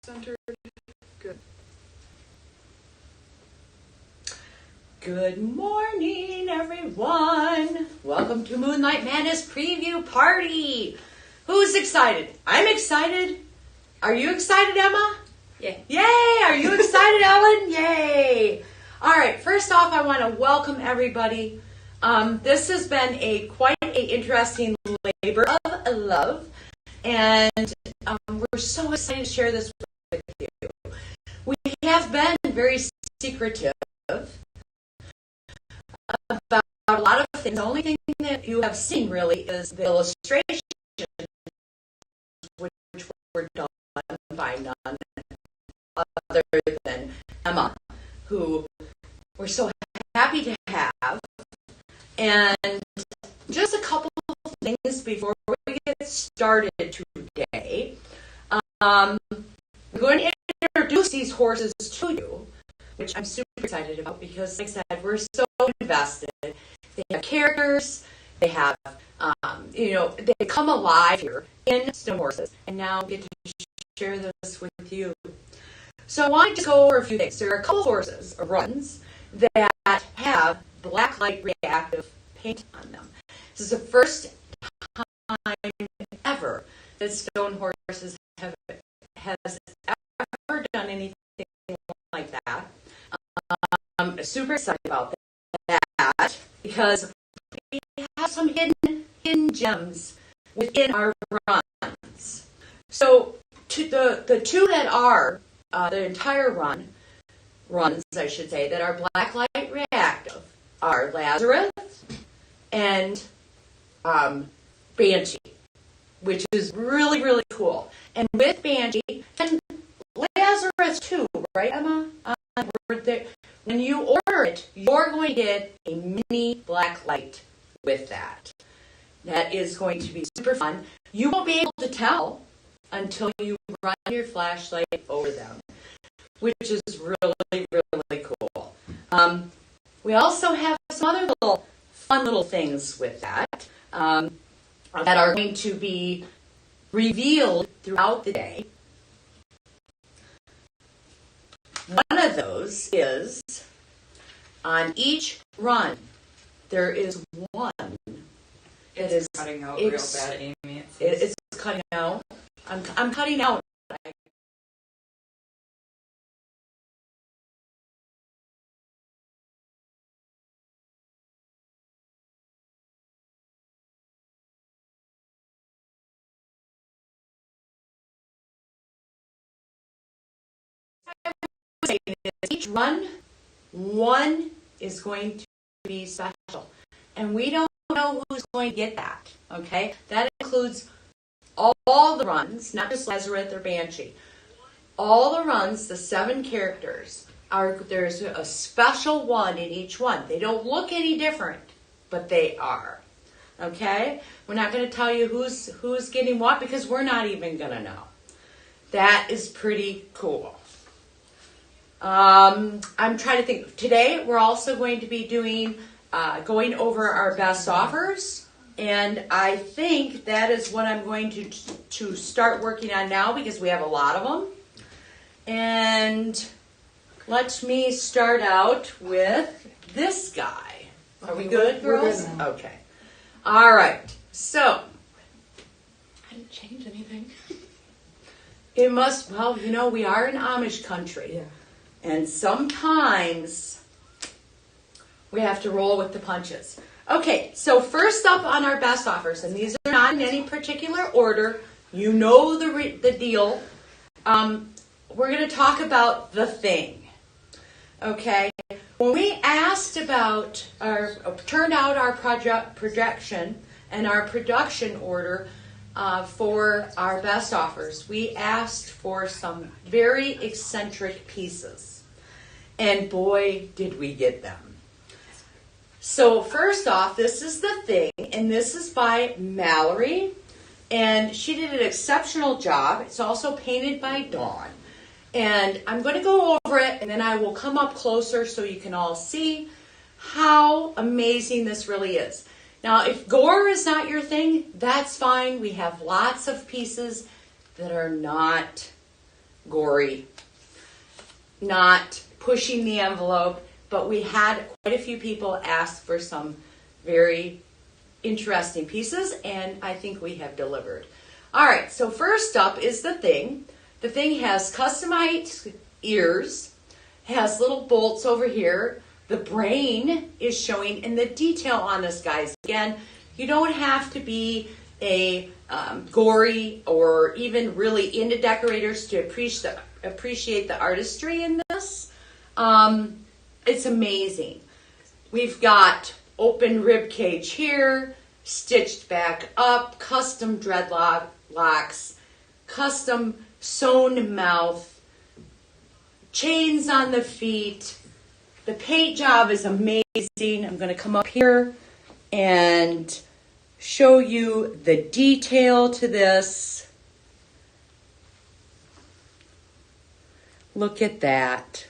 centered. Good. Good morning, everyone. Welcome to Moonlight Madness Preview Party. Who's excited? I'm excited. Are you excited, Emma? Yeah. Yay! Are you excited, Ellen? Yay! All right. First off, I want to welcome everybody. This has been quite an interesting labor of love, and we're so excited to share this with you. We have been very secretive about a lot of things. The only thing that you have seen really is the illustrations, which were done by none other than Emma, who we're so happy to have. And just a couple of things before we get started today. I'm going to introduce these horses to you, which I'm super excited about because, like I said, we're so invested. They have characters, they have, they come alive here in Stone Horses, and now we get to share this with you. So I want to go over a few things. There are a couple horses, or runs, that have black light reactive paint on them. This is the first time ever that Stone Horses has ever done anything like that. I'm super excited about that because we have some hidden gems within our runs. So the two that are the entire runs, I should say, that are black light reactive are Lazarus and Banshee, which is really, really cool. And with Banshee, and Lazarus too, right, Emma? When you order it, you're going to get a mini black light with that. That is going to be super fun. You won't be able to tell until you run your flashlight over them, which is really, really cool. We also have some other fun little things with that that are going to be revealed throughout the day. One of those is on each run, there is one. It's cutting out real bad, Amy. It's cutting out. I'm cutting out. Each one is going to be special. And we don't know who's going to get that, okay? That includes all the runs, not just Lazarus or Banshee. All the runs, the 7 characters, there's a special one in each one. They don't look any different, but they are, okay? We're not going to tell you who's getting what because we're not even going to know. That is pretty cool. I'm trying to think. Today, we're also going to be going over our best offers, and I think that is what I'm going to start working on now because we have a lot of them. And let me start out with this guy. Are we good, girls? We're good now. Okay. All right. So, I didn't change anything. it must, we are in Amish country. Yeah. And sometimes we have to roll with the punches. Okay, so first up on our best offers, and these are not in any particular order. You know the deal. We're going to talk about the thing. Okay, when we asked about turned out our projection and our production order for our best offers, we asked for some very eccentric pieces. And boy, did we get them. So first off, this is the thing, and this is by Mallory, and she did an exceptional job. It's also painted by Dawn. And I'm going to go over it, and then I will come up closer so you can all see how amazing this really is. Now, if gore is not your thing, that's fine. We have lots of pieces that are not gory, not pushing the envelope, but we had quite a few people ask for some very interesting pieces, and I think we have delivered. All right, so first up is the thing. The thing has customized ears, has little bolts over here. The brain is showing, and the detail on this, guys, again, you don't have to be a gory or even really into decorators to appreciate the artistry in this. It's amazing. We've got open rib cage here, stitched back up, custom dreadlocks, custom sewn mouth, chains on the feet. The paint job is amazing. I'm going to come up here and show you the detail to this. Look at that.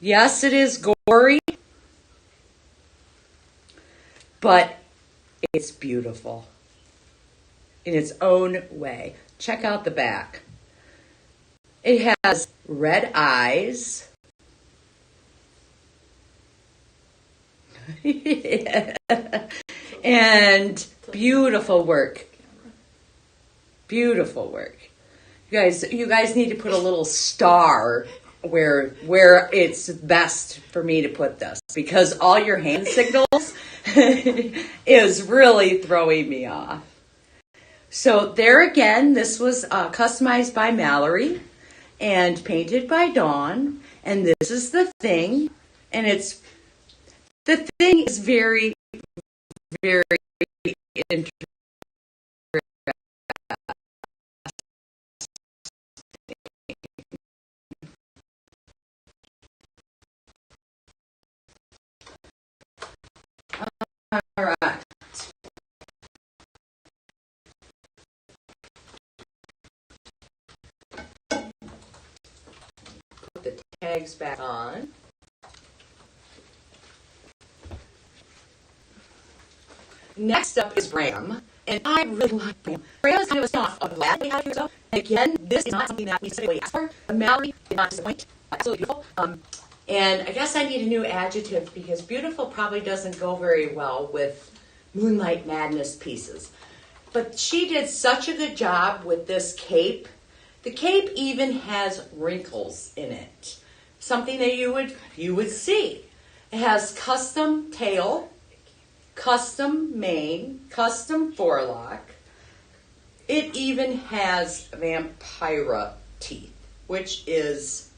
Yes, it is gory, but it's beautiful in its own way. Check out the back. It has red eyes. And beautiful work. Beautiful work. You guys need to put a little star where it's best for me to put this, because all your hand signals is really throwing me off. So there again, this was customized by Mallory and painted by Dawn, and this is the thing, and the thing is very, very interesting. All right. Put the tags back on. Next up is Bram, and I really like Bram. Bram is kind of a spin-off of Lad we had here. So, again, this is not something that we specifically asked for. Mallory did not disappoint. Absolutely beautiful. And I guess I need a new adjective, because beautiful probably doesn't go very well with Moonlight Madness pieces. But she did such a good job with this cape. The cape even has wrinkles in it, something that you would see. It has custom tail, custom mane, custom forelock. It even has vampira teeth, which is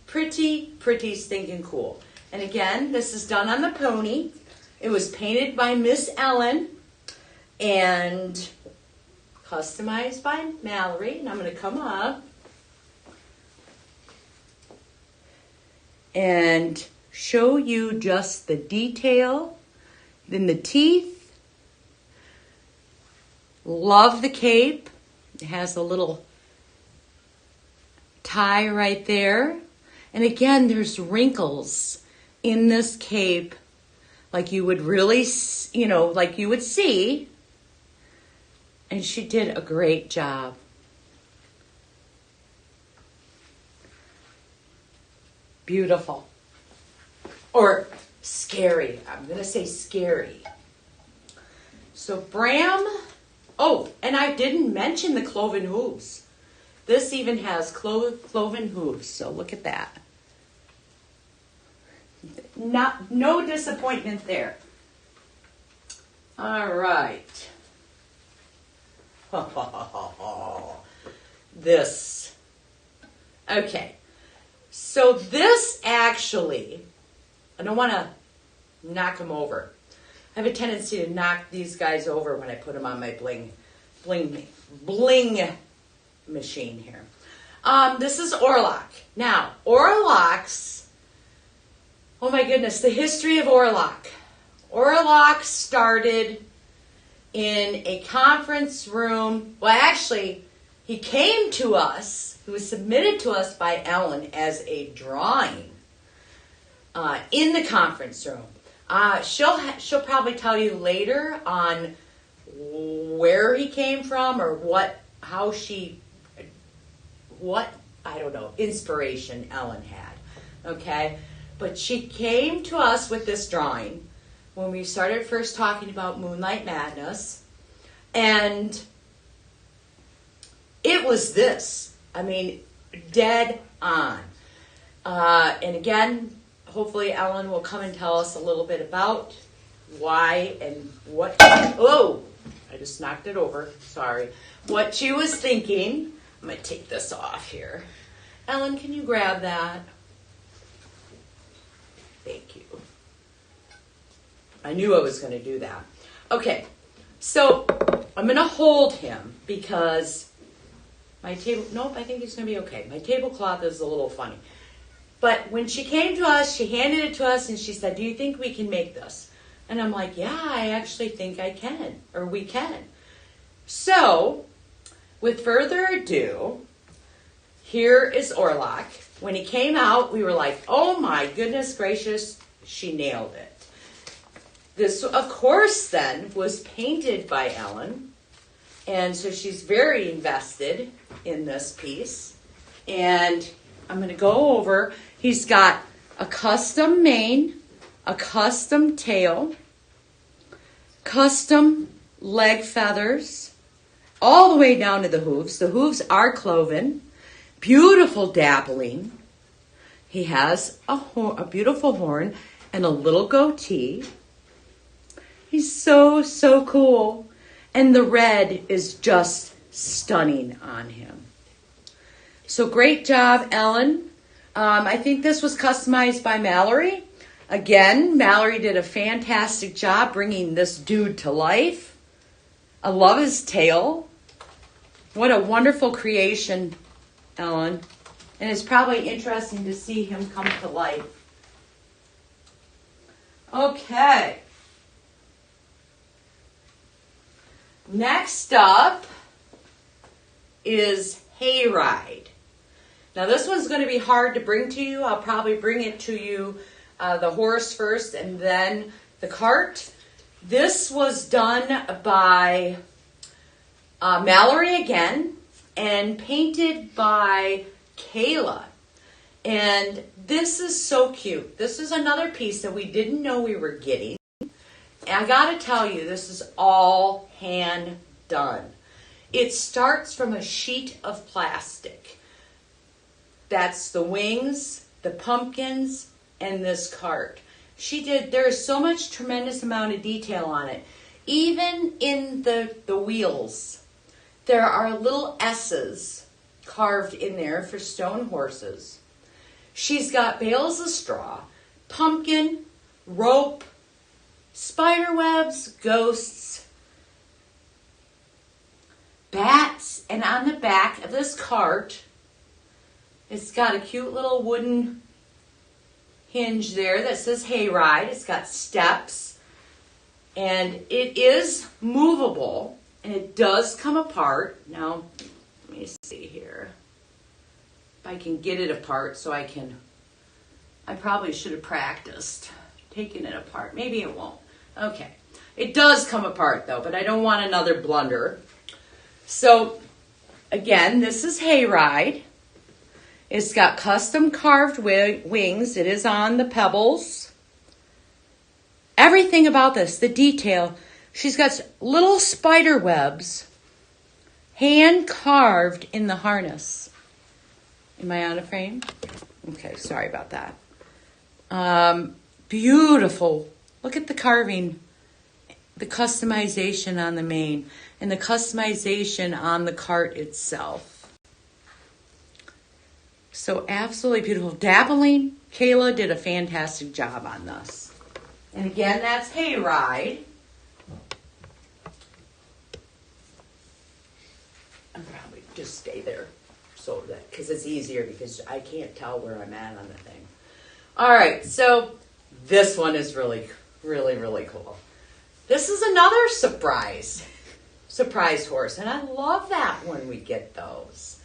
pretty stinking cool. And again, this is done on the pony. It was painted by Miss Ellen and customized by Mallory. And I'm going to come up and show you just the detail. Then the teeth. Love the cape. It has a little tie right there. And again, there's wrinkles in this cape like you would really, like you would see. And she did a great job. Beautiful. Or scary. I'm going to say scary. So Bram, and I didn't mention the cloven hooves. This even has cloven hooves, so look at that. No disappointment there. All right. This. Okay. So this actually, I don't want to knock them over. I have a tendency to knock these guys over when I put them on my bling machine here. This is Orlock. Now, Orlocks, oh my goodness, the history of Orlock. Orlock started in a conference room. Well, actually, he came to us, he was submitted to us by Ellen as a drawing in the conference room. She'll probably tell you later on where he came from or how she what, I don't know, inspiration Ellen had, okay? But she came to us with this drawing when we started first talking about Moonlight Madness, and it was this. I mean, dead on. And again, hopefully Ellen will come and tell us a little bit about why and what. Oh, I just knocked it over. Sorry. What she was thinking. I'm going to take this off here. Ellen, can you grab that? Thank you. I knew I was going to do that. Okay, so I'm going to hold him because my table, nope, I think he's going to be okay. My tablecloth is a little funny. But when she came to us, she handed it to us and she said, do you think we can make this? And I'm like, yeah, I actually think I can, or we can. So, with further ado, here is Orlok. When he came out, we were like, oh my goodness gracious, she nailed it. This, of course, then, was painted by Ellen. And so she's very invested in this piece. And I'm going to go over. He's got a custom mane, a custom tail, custom leg feathers, all the way down to the hooves. The hooves are cloven. Beautiful dappling. He has a beautiful horn and a little goatee. He's so, so cool. And the red is just stunning on him. So great job, Ellen. I think this was customized by Mallory. Again, Mallory did a fantastic job bringing this dude to life. I love his tail. What a wonderful creation, Ellen. And it's probably interesting to see him come to life. Okay. Next up is Hayride. Now this one's going to be hard to bring to you. I'll probably bring it to you, the horse first and then the cart. This was done by Mallory again and painted by Kayla. And this is so cute. This is another piece that we didn't know we were getting. And I gotta tell you, this is all hand done. It starts from a sheet of plastic. That's the wings, the pumpkins, and this cart. There is so much tremendous amount of detail on it. Even in the wheels, there are little S's carved in there for stone horses. She's got bales of straw, pumpkin, rope, spider webs, ghosts, bats, and on the back of this cart, it's got a cute little wooden hinge there that says Hayride. It's got steps, and it is movable, and it does come apart. Now, let me see here. If I can get it apart so I probably should have practiced taking it apart. Maybe it won't. Okay. It does come apart though, but I don't want another blunder. So, again, this is Hayride. It's got custom carved wings. It is on the pebbles. Everything about this, the detail. She's got little spider webs hand carved in the harness. Am I on a frame? Okay, sorry about that. Beautiful. Look at the carving, the customization on the mane, and the customization on the cart itself. So absolutely beautiful. Dappling. Kayla did a fantastic job on this. And again, that's Hayride. I'll probably just stay there so that, because it's easier because I can't tell where I'm at on the thing. All right, so this one is really, really, really cool. This is another surprise horse, and I love that when we get those.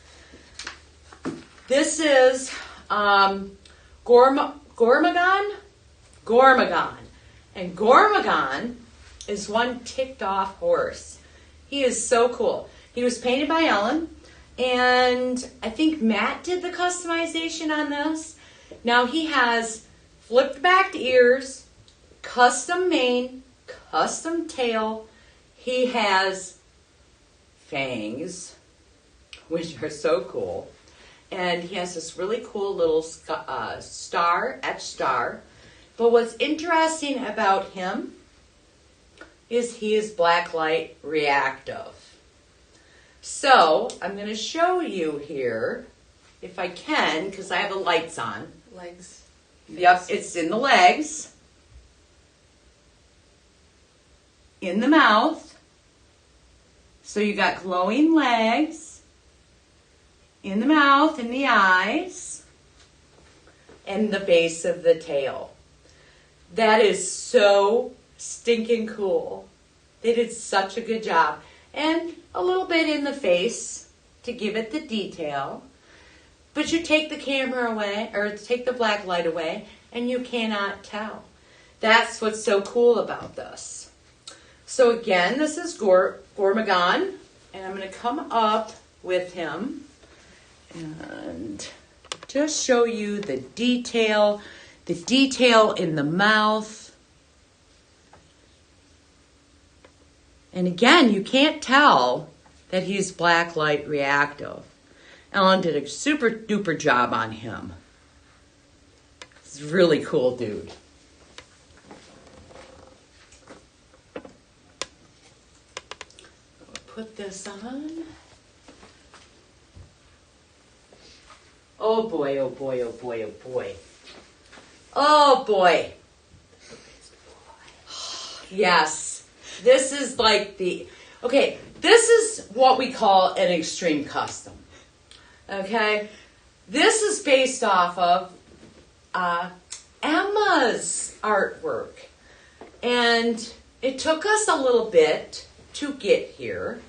This is Gormagon. And Gormagon is one ticked off horse. He is so cool. He was painted by Ellen, And I think Matt did the customization on this. Now he has flipped back ears, custom mane, custom tail. He has fangs, which are so cool. And he has this really cool little star, etched star. But what's interesting about him is he is blacklight reactive. So I'm going to show you here, if I can, because I have the lights on. Legs. Yep, it's in the legs, in the mouth. So you got glowing legs, in the mouth, in the eyes, and the base of the tail. That is so stinking cool. They did such a good job. And a little bit in the face to give it the detail. But you take the camera away, or take the black light away, and you cannot tell. That's what's so cool about this. So again, this is Gormagon, and I'm going to come up with him and just show you the detail in the mouth. And again, you can't tell that he's blacklight reactive. Ellen did a super duper job on him. He's a really cool dude. I'll put this on. Oh boy, oh boy, oh boy, oh boy. Oh boy. Yes. This is like this is what we call an extreme custom. Okay? This is based off of Emma's artwork. And it took us a little bit to get here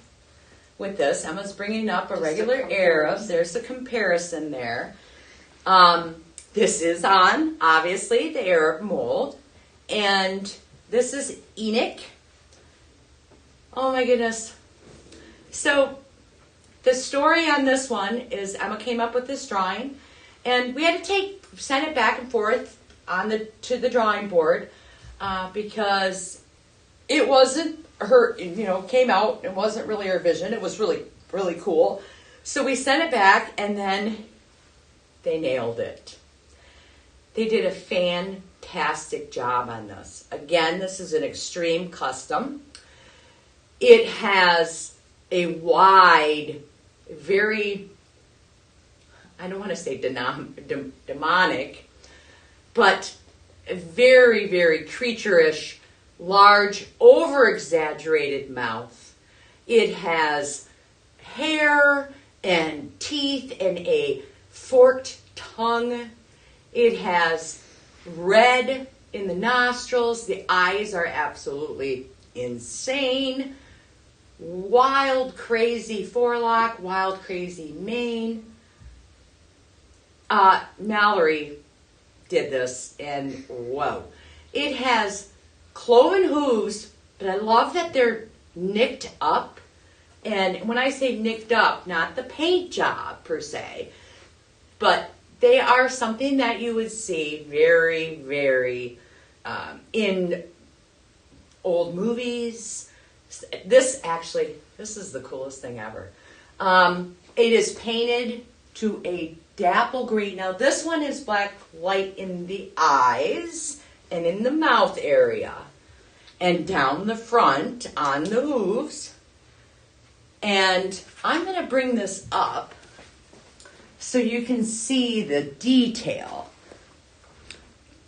with this. Emma's bringing up a regular Arab. There's a comparison there. This is on, obviously, the Arab mold. And this is Enoch. Oh my goodness. So the story on this one is Emma came up with this drawing, and we had to send it back and forth to the drawing board because it wasn't her, came out. It wasn't really her vision. It was really, really cool. So we sent it back, and then they nailed it. They did a fantastic job on this. Again, this is an extreme custom. It has a wide, very, I don't want to say demonic, but a very, very creature-ish, large, over-exaggerated mouth. It has hair and teeth and a forked tongue. It has red in the nostrils. The eyes are absolutely insane. Wild, crazy forelock, wild, crazy mane. Mallory did this, and whoa. It has cloven hooves, but I love that they're nicked up. And when I say nicked up, not the paint job per se, but they are something that you would see very, very in old movies. This is the coolest thing ever. It is painted to a dapple green. Now this one is black light in the eyes and in the mouth area and down the front on the hooves. And I'm going to bring this up so you can see the detail.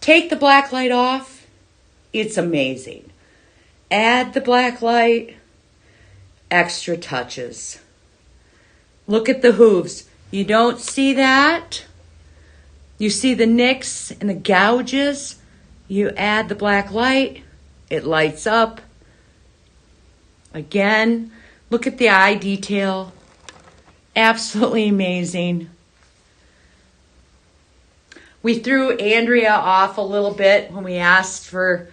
Take the black light off. It's amazing. Add the black light, extra touches. Look at the hooves. You don't see that. You see the nicks and the gouges. You add the black light, it lights up. Again, look at the eye detail. Absolutely amazing. We threw Andrea off a little bit when we asked for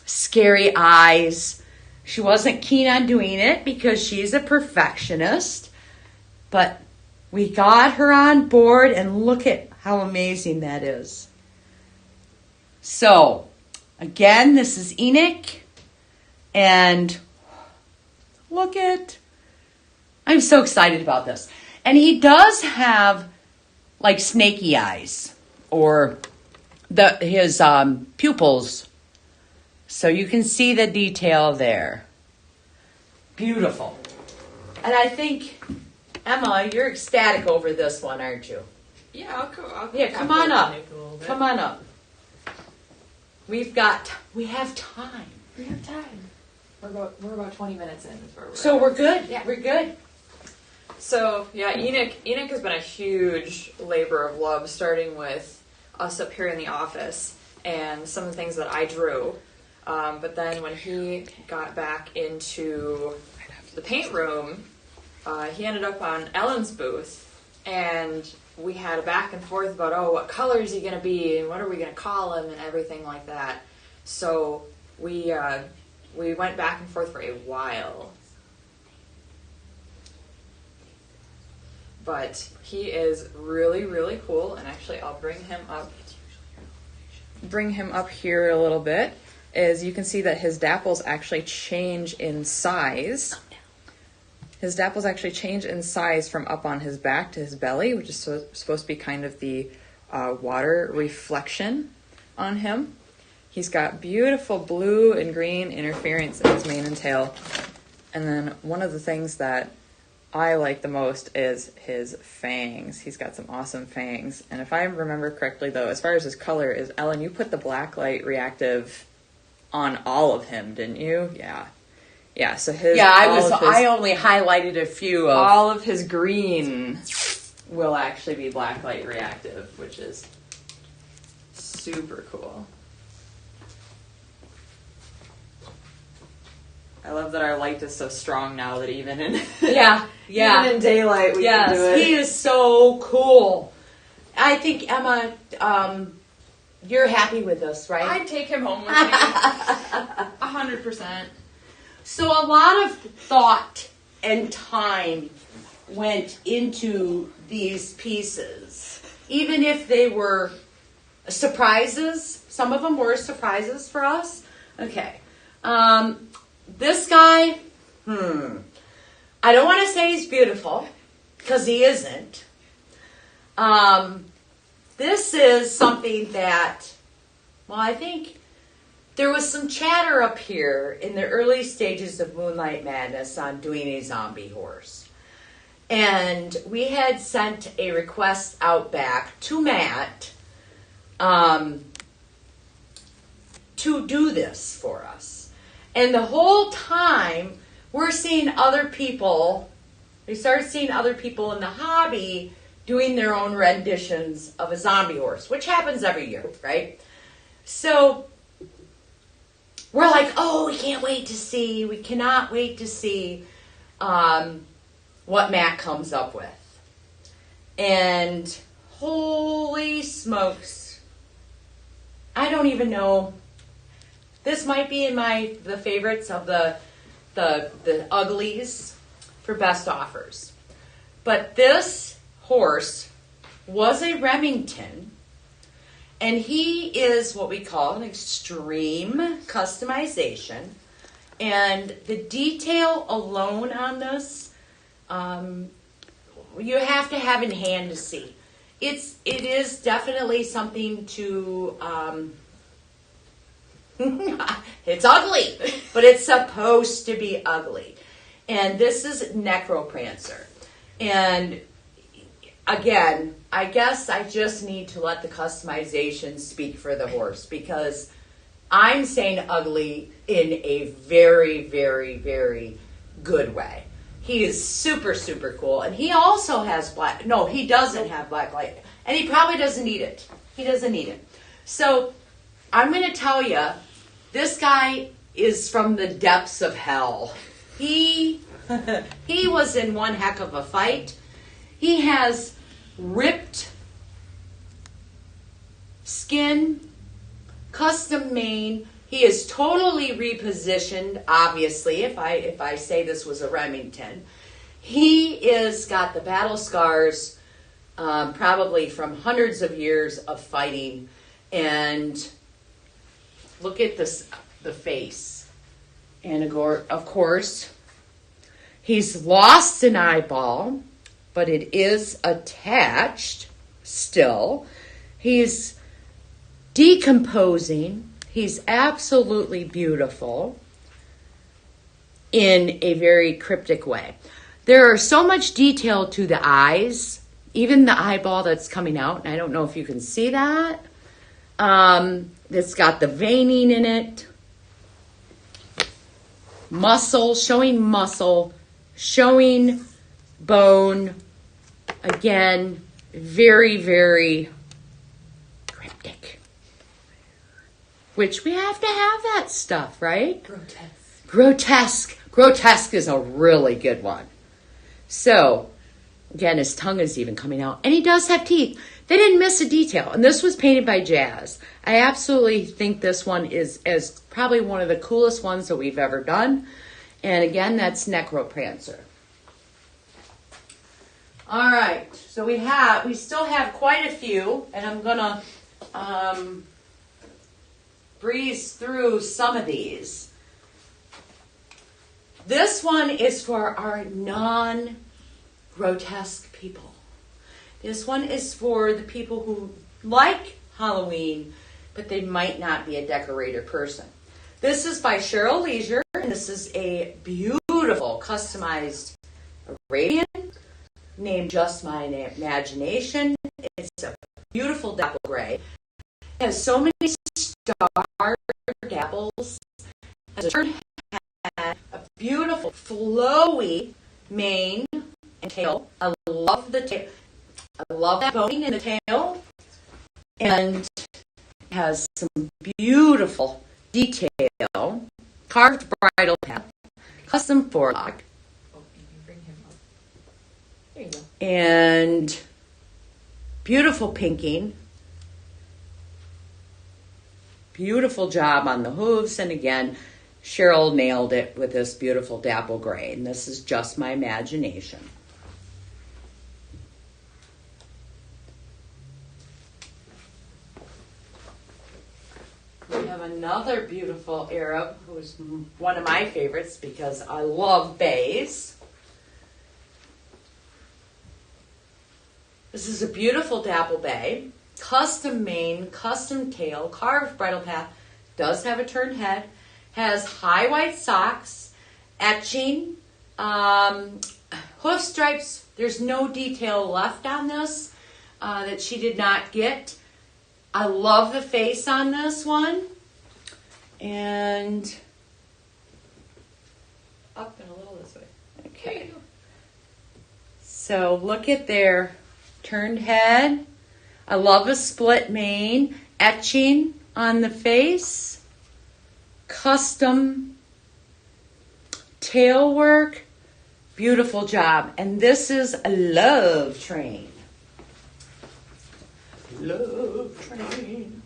scary eyes. She wasn't keen on doing it because she's a perfectionist. But we got her on board, and look at how amazing that is. So, again, this is Enoch, and I'm so excited about this. And he does have like snaky eyes, or his pupils. So you can see the detail there. Beautiful. And I think, Emma, you're ecstatic over this one, aren't you? Yeah, I'll go. Yeah, come on up. Come on up. We have time. We have time. We're about 20 minutes in. So we're good. Yeah, we're good. So yeah, Enoch has been a huge labor of love, starting with us up here in the office and some of the things that I drew. But then when he got back into the paint room, he ended up on Ellen's booth, and we had a back and forth about, what color is he going to be, and what are we going to call him, and everything like that. So we went back and forth for a while. But he is really, really cool, and actually I'll bring him up here a little bit. Is you can see that his dapples actually change in size. His dapples actually change in size from up on his back to his belly, which is supposed to be kind of the water reflection on him. He's got beautiful blue and green interference in his mane and tail. And then one of the things that I like the most is his fangs. He's got some awesome fangs. And if I remember correctly, though, as far as his color is, Ellen, you put the black light reactive on all of him, didn't you? Yeah. Yeah, so I only highlighted a few of... All of his green will actually be black light reactive, which is super cool. I love that our light is so strong now that even in even in daylight we can do it. He is so cool. I think, Emma, you're happy with this, right? I'd take him home with me. 100%. So a lot of thought and time went into these pieces, even if they were surprises. Some of them were surprises for us. Okay. This guy, I don't want to say he's beautiful, because he isn't. This is something that, I think there was some chatter up here in the early stages of Moonlight Madness on doing a zombie horse. And we had sent a request out back to Matt to do this for us. And the whole time, we're seeing other people, we started seeing other people in the hobby doing their own renditions of a zombie horse, which happens every year, right? So we're like, we cannot wait to see what Matt comes up with. And holy smokes, I don't even know. This might be in the favorites of the uglies for best offers. But this horse was a Remington, and he is what we call an extreme customization. And the detail alone on this, you have to have in hand to see. It is definitely something to... it's ugly, but it's supposed to be ugly. And this is Necroprancer. And again, I guess I just need to let the customization speak for the horse, because I'm saying ugly in a very, very, very good way. He is super, super cool. And he also has he doesn't have black light. And he probably doesn't need it. He doesn't need it. So I'm going to tell you, this guy is from the depths of hell. He was in one heck of a fight. He has ripped skin, custom mane. He is totally repositioned, obviously, if I say this was a Remington. He is got the battle scars, probably from hundreds of years of fighting. And look at this, the face. And of course, he's lost an eyeball, but it is attached still. He's decomposing. He's absolutely beautiful in a very cryptic way. There are so much detail to the eyes, even the eyeball that's coming out, and I don't know if you can see that. It's got the veining in it. Muscle, showing bone. Again, very, very cryptic. Which we have to have that stuff, right? Grotesque is a really good one. So, again, his tongue is even coming out. And he does have teeth. They didn't miss a detail. And this was painted by Jazz. I absolutely think this one is probably one of the coolest ones that we've ever done. And again, that's Necroprancer. All right. So we still have quite a few. And I'm going to breeze through some of these. This one is for our non-grotesque people. This one is for the people who like Halloween, but they might not be a decorator person. This is by Cheryl Leisure, and this is a beautiful customized Arabian named Just My Imagination. It's a beautiful dapple gray. It has so many star dapples. It has a turned head, a beautiful flowy mane and tail. I love the tail. I love that boning in the tail. And it has some beautiful detail. Carved bridle path. Custom forelock. Oh, you can bring him up. There you go. And beautiful pinking. Beautiful job on the hooves. And again, Cheryl nailed it with this beautiful dapple gray. And this is Just My Imagination. We have another beautiful Arab who's one of my favorites because I love bays. This is a beautiful dapple bay. Custom mane, custom tail, carved bridle path. Does have a turned head. Has high white socks, etching, hoof stripes. There's no detail left on this that she did not get. I love the face on this one. And Up and a little this way. okay. So look at their turned head. I love a split mane, etching on the face. Custom tail work, beautiful job. And this is a Love Train. Love Train.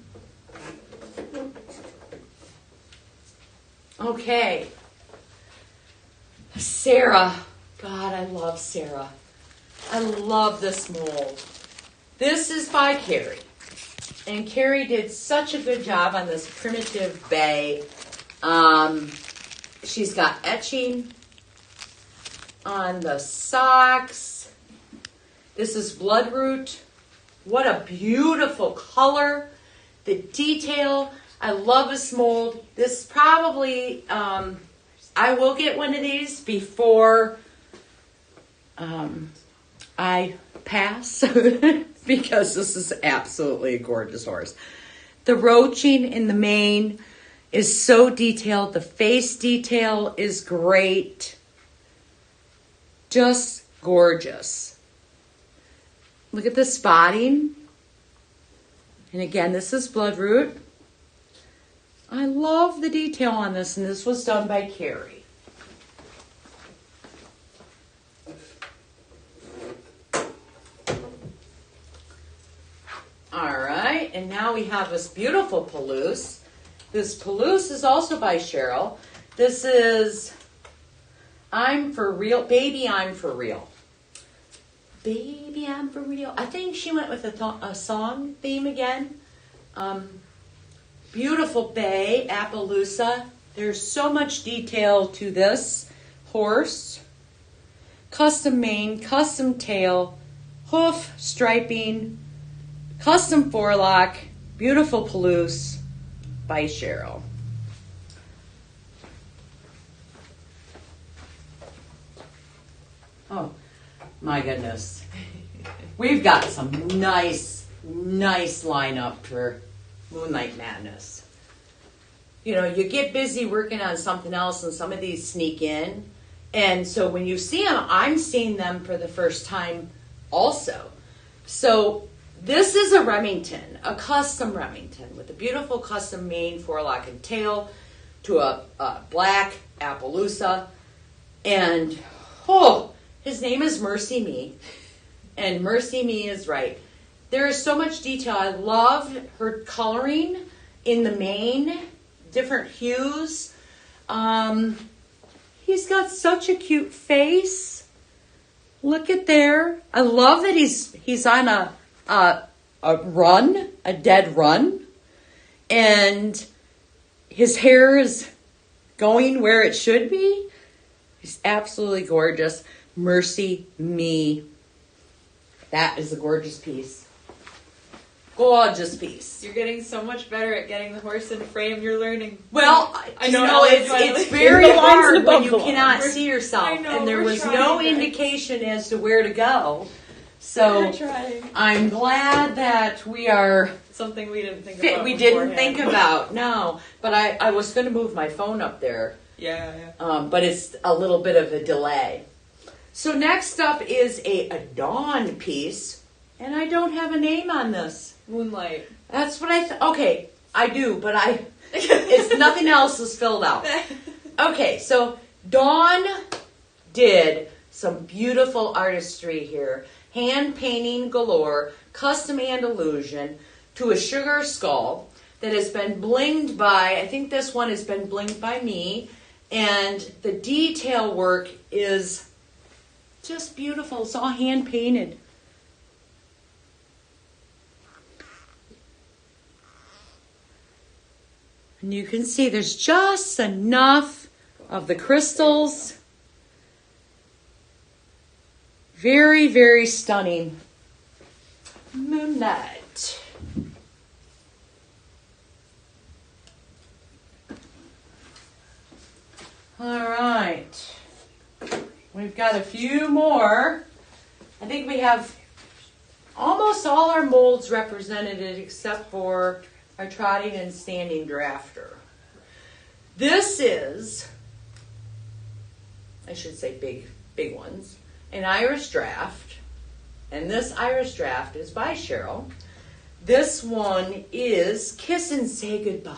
Okay. Sarah. God, I love Sarah. I love this mold. This is by Carrie. And Carrie did such a good job on this primitive bay. She's got etching on the socks. This is Bloodroot. What a beautiful color. The detail. I love this mold. This probably, I will get one of these before I pass because this is absolutely a gorgeous horse. The roaching in the mane is so detailed. The face detail is great. Just gorgeous. Look at the spotting. And again, this is Bloodroot. I love the detail on this, and this was done by Carrie. All right, and now we have this beautiful Palouse. This Palouse is also by Cheryl. This is I'm for real. Baby, I'm for real. Baby, I'm for real. I think she went with a song theme again. Beautiful bay, Appaloosa. There's so much detail to this horse. Custom mane, custom tail, hoof striping, custom forelock, beautiful palouse by Cheryl. Oh, my goodness. We've got some nice lineup for Moonlight Madness. You know, you get busy working on something else and some of these sneak in. And so when you see them, I'm seeing them for the first time also. So this is a Remington, a custom Remington with a beautiful custom mane, forelock, and tail to a black Appaloosa. And, his name is Mercy Me. And Mercy Me is right. There is so much detail. I love her coloring in the mane, different hues. He's got such a cute face. Look at there. I love that he's on a run, a dead run. And his hair is going where it should be. He's absolutely gorgeous. Mercy Me. That is a gorgeous piece. Gorgeous piece. You're getting so much better at getting the horse in frame. You're learning. Well, I know it's very hard when you cannot see yourself, and there was no indication as to where to go. So I'm glad that we are something we didn't think about. We didn't think about, no. But I was going to move my phone up there. Yeah. But it's a little bit of a delay. So next up is a Dawn piece, and I don't have a name on this. Moonlight. That's what okay, I do, but it's nothing else is filled out. Okay, so Dawn did some beautiful artistry here. Hand painting galore, custom Andalusian to a sugar skull that has been blinged by, I think this one has been blinged by me, and the detail work is just beautiful. It's all hand painted. And you can see there's just enough of the crystals. Very, very stunning. Moonlight. All right. We've got a few more. I think we have almost all our molds represented except for our trotting and standing drafter. This is, I should say big ones, an Irish draft. And this Irish draft is by Cheryl. This one is Kiss and Say Goodbye.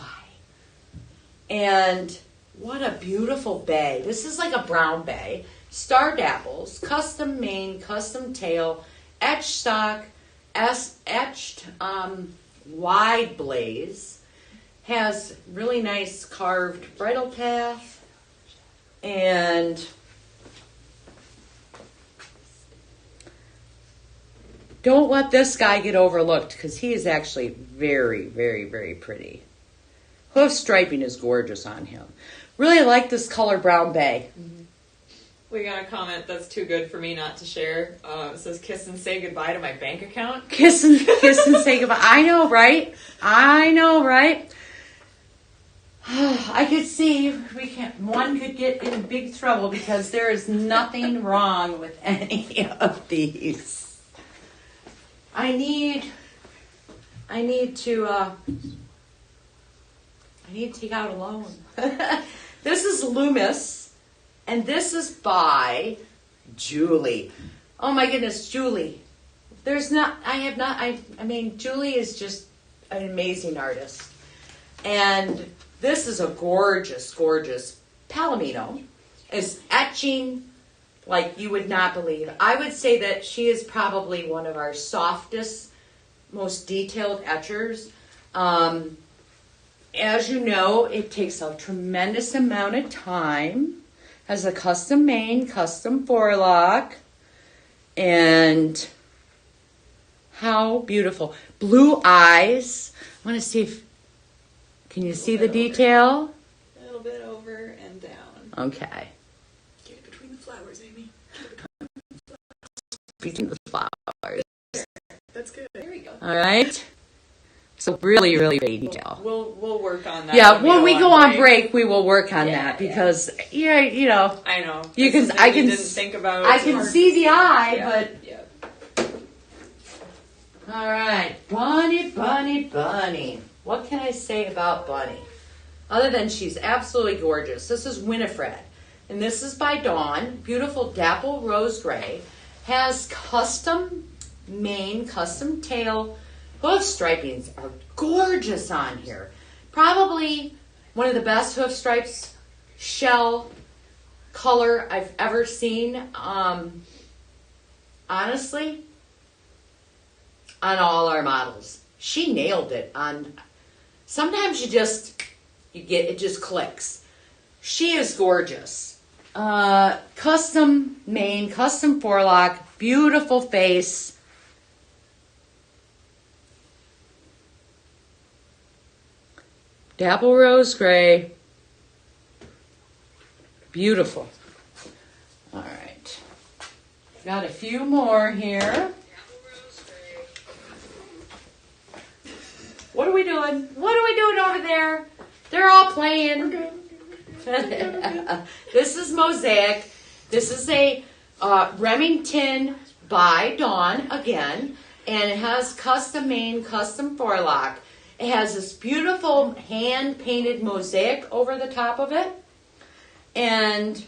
And what a beautiful bay. This is like a brown bay. Star dapples, custom mane, custom tail, etched stock, etched wide blaze. Has really nice carved bridle path. And don't let this guy get overlooked because he is actually very, very, very pretty. Hoof striping is gorgeous on him. Really like this color brown bay. Mm-hmm. We got a comment that's too good for me not to share. It says, kiss and say goodbye to my bank account. Kiss and say goodbye. I know, right? I could see one could get in big trouble because there is nothing wrong with any of these. I need to take out a loan. This is Loomis, and this is by Julie. Oh my goodness, Julie. I mean, Julie is just an amazing artist. And this is a gorgeous, gorgeous palomino. It's etching like you would not believe. I would say that she is probably one of our softest, most detailed etchers. As you know, it takes a tremendous amount of time. Has a custom mane, custom forelock, and how beautiful. Blue eyes. I want to see if, can you see the detail? A little bit over and down. Okay. Get it between the flowers, Amy. Between the flowers. That's good. There we go. All right. So really, really big detail. We'll work on that. Yeah, when we go on break, we will work on Yeah, that because you know. I know. You can. I can. Didn't think about. I can see the eye, Yeah. but. Yeah. All right, Bunny, Bunny, Bunny. What can I say about Bunny? Other than she's absolutely gorgeous. This is Winifred, and this is by Dawn. Beautiful dapple rose gray. Has custom mane, custom tail. Hoof stripings are gorgeous on here. Probably one of the best hoof stripes shell color I've ever seen. Honestly, on all our models. She nailed it on. Sometimes you get, it just clicks. She is gorgeous. Custom mane, custom forelock, beautiful face. Dapple rose gray. Beautiful. All right. Got a few more here. What are we doing? What are we doing over there? They're all playing. This is Mosaic. This is a Remington by Dawn again. And it has custom mane, custom forelock. It has this beautiful hand-painted mosaic over the top of it. And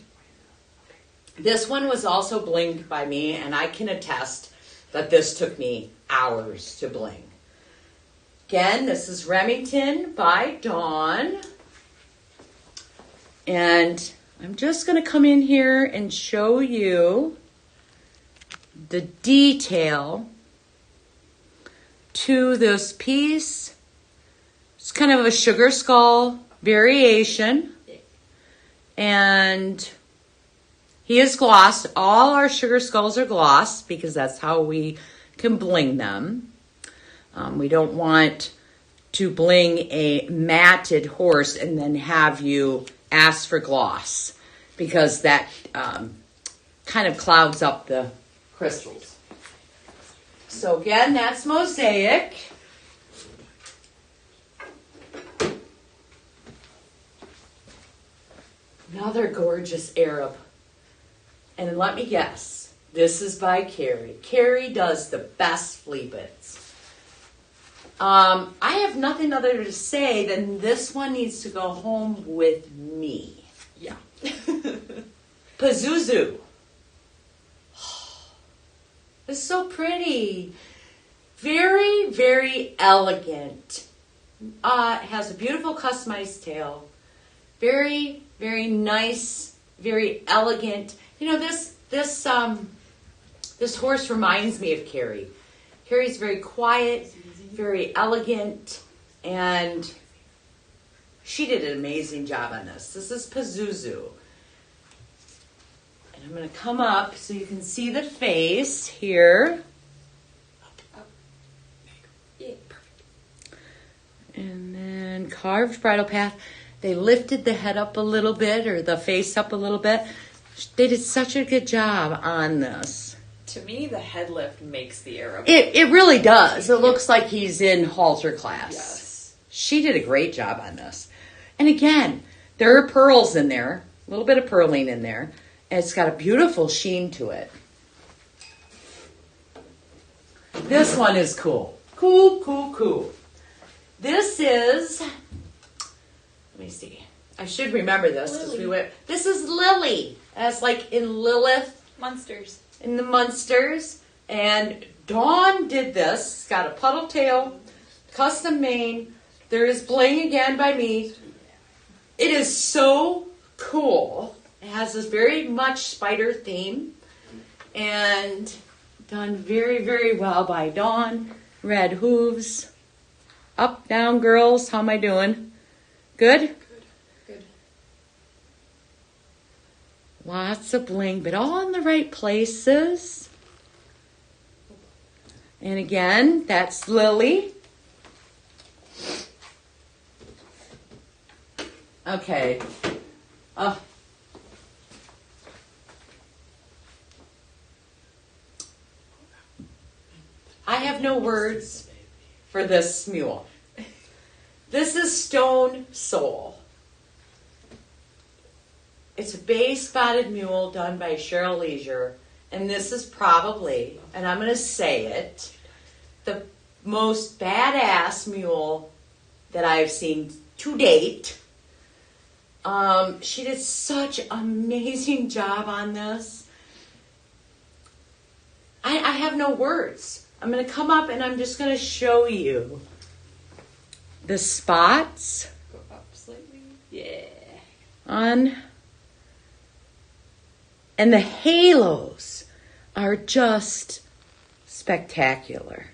this one was also blinged by me, and I can attest that this took me hours to bling. Again, this is Remington by Dawn. And I'm just going to come in here and show you the detail to this piece. It's kind of a sugar skull variation. And he is glossed. All our sugar skulls are glossed because that's how we can bling them. We don't want to bling a matted horse and then have you ask for gloss because that kind of clouds up the crystals. So again, that's Mosaic. Another gorgeous Arab. And let me guess, this is by Carrie. Carrie does the best flea bits. I have nothing other to say than this one needs to go home with me. Yeah. Pazuzu. It's so pretty. Very, very elegant. It has a beautiful customized tail. Very, very nice, very elegant. You know, this horse reminds me of Carrie. Carrie's very quiet, very elegant, and she did an amazing job on this. This is Pazuzu. And I'm going to come up so you can see the face here. Yeah, perfect. And then carved bridle path. They lifted the head up a little bit, or the face up a little bit. They did such a good job on this. To me, the head lift makes the Arab. It really does. It looks like he's in halter class. Yes. She did a great job on this. And again, there are pearls in there, a little bit of purling in there. And it's got a beautiful sheen to it. This one is cool. Cool, cool, cool. This is, let me see. I should remember this because we went. This is Lily. That's like in Lilith. Monsters. In the Munsters. And Dawn did this. It's got a puddle tail, custom mane. There is bling again by me. It is so cool. It has this very much spider theme. And done very, very well by Dawn. Red hooves. Up, down, girls. How am I doing? Good? Good. Lots of bling, but all in the right places. And again, that's Lily. Okay. I have no words for this mule. This is Stone Soul. It's a bay spotted mule done by Cheryl Leisure. And this is probably, and I'm going to say it, the most badass mule that I've seen to date. She did such an amazing job on this. I have no words. I'm going to come up and I'm just going to show you the spots. Go up slightly. Yeah. And the halos are just spectacular.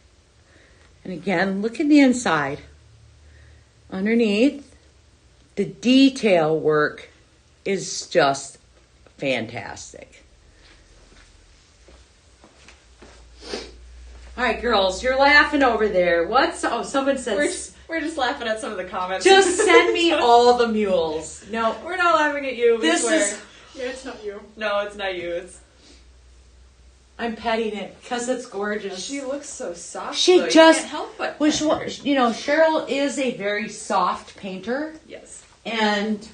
And again, look at the inside. Underneath, the detail work is just fantastic. All right, girls, you're laughing over there. Someone said... We're just laughing at some of the comments. Just send me all the mules. No, we're not laughing at you. This is... Yeah, it's not you. No, it's not you. I'm petting it because it's gorgeous. She looks so soft. She though. just... You can't help but Which one, Cheryl is a very soft painter. Yes. And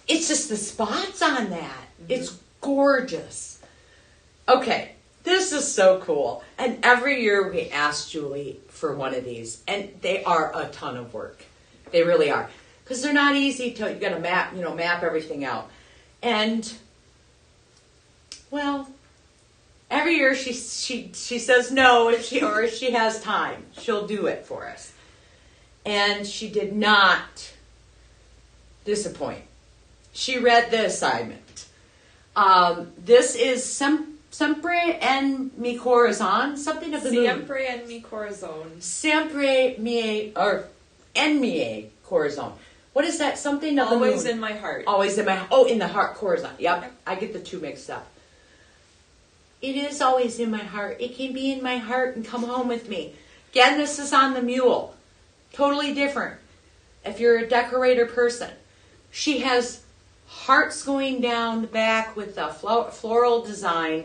it's just the spots on that. Mm-hmm. It's gorgeous. Okay, this is so cool. And every year we ask Julie for one of these. And they are a ton of work. They really are. Because they're not easy to... You got to map everything out. And, well... Every year she says no if she has time. She'll do it for us. And she did not disappoint. She read the assignment. This is Sempre en mi corazón, something of the moon. Siempre en mi corazón. Siempre en mi corazón. What is that? Something of the moon. Always in my heart. Always in my in the heart, corazón. Yep. I get the two mixed up. It is always in my heart. It can be in my heart and come home with me. Again, this is on the mule. Totally different. If you're a decorator person. She has hearts going down the back with a floral design.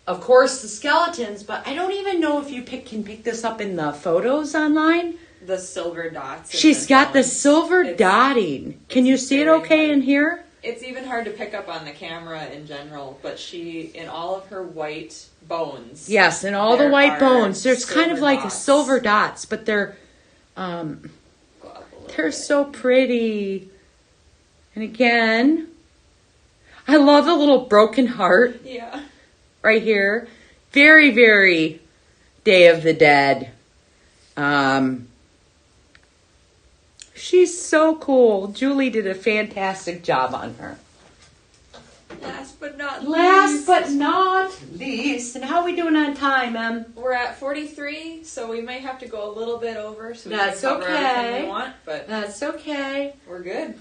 Of course, the skeletons, but I don't even know if you can pick this up in the photos online. The silver dots. She's got the silver dotting. Can you see it okay in here? It's even hard to pick up on the camera in general, but in all of her white bones. Yes, in all the white bones, there's kind of like silver dots, but they're so pretty. And again, I love the little broken heart. Yeah. Right here. Very, very Day of the Dead. She's so cool. Julie did a fantastic job on her. Last but not least. And how are we doing on time, Em? We're at 43, so we may have to go a little bit over so we That's can cover everything okay. we want, but That's okay. we're good.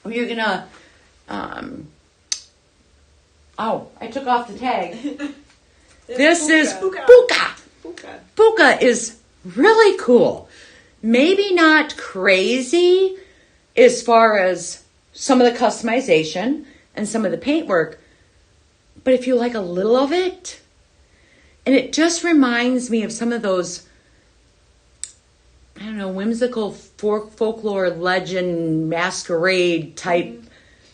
You're gonna, I took off the tag. This is Puka. Puka is really cool. Maybe not crazy as far as some of the customization and some of the paintwork, but if you like a little of it, and it just reminds me of some of those, I don't know, whimsical folklore, legend, masquerade type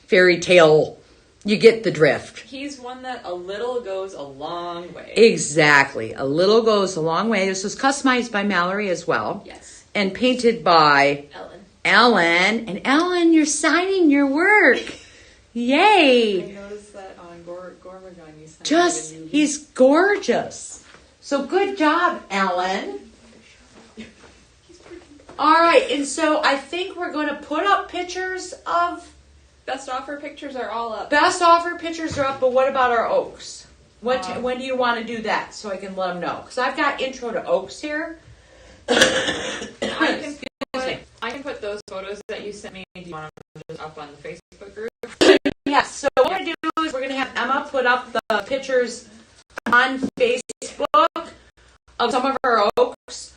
fairy tale. You get the drift. He's one that a little goes a long way. Exactly. A little goes a long way. This was customized by Mallory as well. Yes. And painted by Ellen. And Ellen, you're signing your work. Yay. I noticed that on Gormagon you signed he's gorgeous. So good job, Ellen. All right. And so I think we're going to put up pictures of... Best offer pictures are all up. Best offer pictures are up, but what about our oaks? When do you want to do that so I can let them know? Because I've got intro to oaks here. I can put those photos that you sent me. Do you want them just up on the Facebook Yes, so what we're going to do is we're going to have Emma put up the pictures on Facebook of some of our oaks.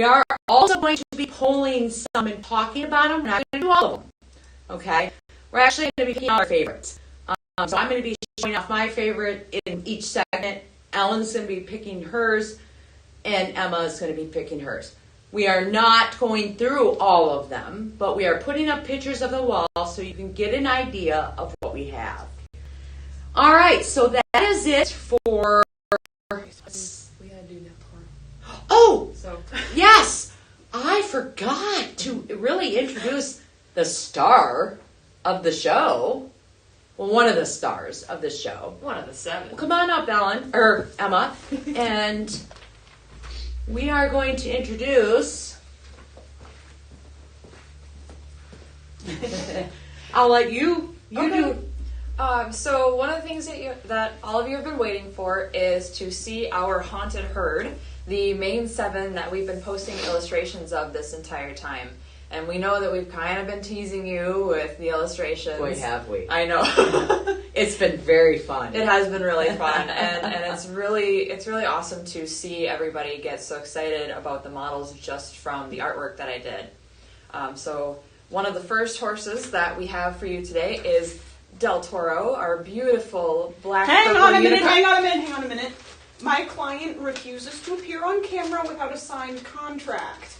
We are also going to be pulling some and talking about them. We're not going to do all of them, okay? We're actually going to be picking our favorites. So I'm going to be showing off my favorite in each segment. Ellen's going to be picking hers, and Emma is going to be picking hers. We are not going through all of them, but we are putting up pictures of the wall so you can get an idea of what we have. All right, so that is it for... We gotta do that. Oh, So yes, I forgot to really introduce the star of the show. Well, one of the stars of the show. one of the 7. Well, come on up, Emma, and we are going to introduce. I'll let you Okay. do. So one of the things that all of you have been waiting for is to see our haunted herd, the main 7 that we've been posting illustrations of this entire time. And we know that we've kind of been teasing you with the illustrations. Boy, have we. I know. It's been very fun. It has been really fun, and it's really awesome to see everybody get so excited about the models just from the artwork that I did. So one of the first horses that we have for you today is Del Toro, our beautiful black. Hang on a minute. My client refuses to appear on camera without a signed contract.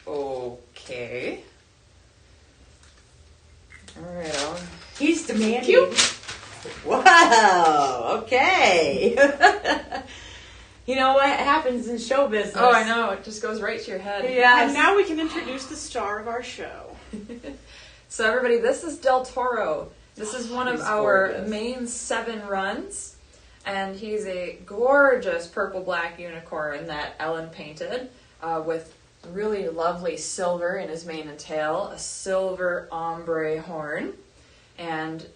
Okay. All right. He's demanding. Wow. Okay. You know what happens in show business? Oh, I know. It just goes right to your head. Yes. And now we can introduce the star of our show. So everybody, this is Del Toro. This is one of He's our gorgeous. main 7 runs, and he's a gorgeous purple-black unicorn that Ellen painted with really lovely silver in his mane and tail, a silver ombre horn, and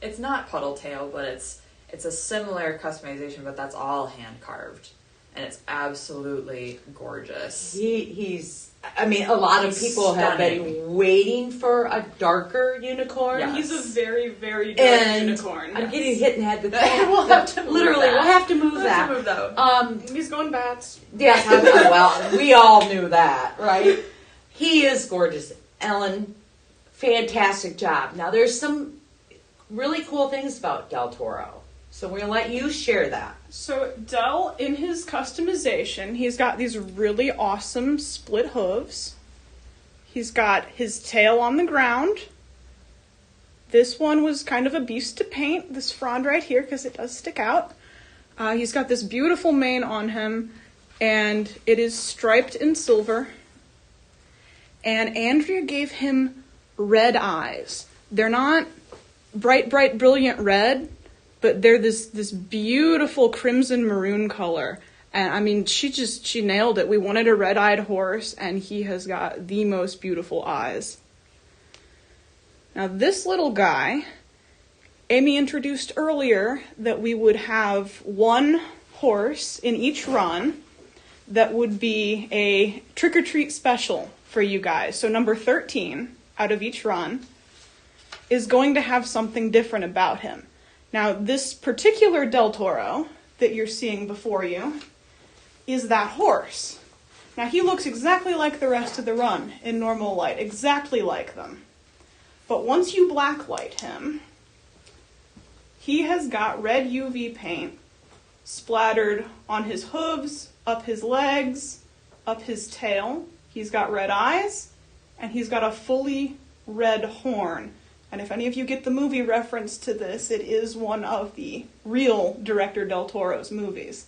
it's not puddle tail, but it's a similar customization, but that's all hand carved, and it's absolutely gorgeous. I mean, a lot of He's people have stunning. been waiting for a darker unicorn. Yeah. He's a very, very dark And unicorn. I'm getting hit in the head with that. We'll have to move Literally, that. we'll have to move We'll that. have to move that. He's going bats. Yes, well, we all knew that, right? He is gorgeous. Ellen, fantastic job. Now, there's some really cool things about Del Toro. So we're going to let you share that. So Del, in his customization, he's got these really awesome split hooves. He's got his tail on the ground. This one was kind of a beast to paint, this frond right here, because it does stick out. He's got this beautiful mane on him, and it is striped in silver. And Andrea gave him red eyes. They're not bright, brilliant red, but they're this beautiful crimson maroon color. And I mean, she nailed it. We wanted a red-eyed horse, and he has got the most beautiful eyes. Now this little guy, Amy introduced earlier that we would have one horse in each run that would be a trick-or-treat special for you guys. So number 13 out of each run is going to have something different about him. Now, this particular Del Toro that you're seeing before you is that horse. Now, he looks exactly like the rest of the run in normal light, exactly like them. But once you blacklight him, he has got red UV paint splattered on his hooves, up his legs, up his tail. He's got red eyes, and he's got a fully red horn. And if any of you get the movie reference to this, it is one of the real director Del Toro's movies.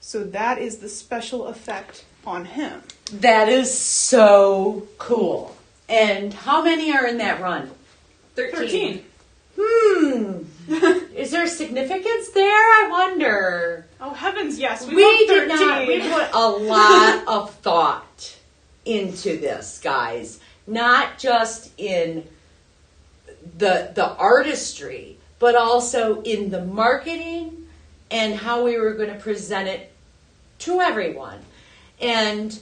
So that is the special effect on him. That is so cool. And how many are in that run? 13. Is there significance there? I wonder. Oh, heavens, yes. We Did want 13. not. We put a lot of thought into this, guys. Not just in the artistry, but also in the marketing and how we were going to present it to everyone. And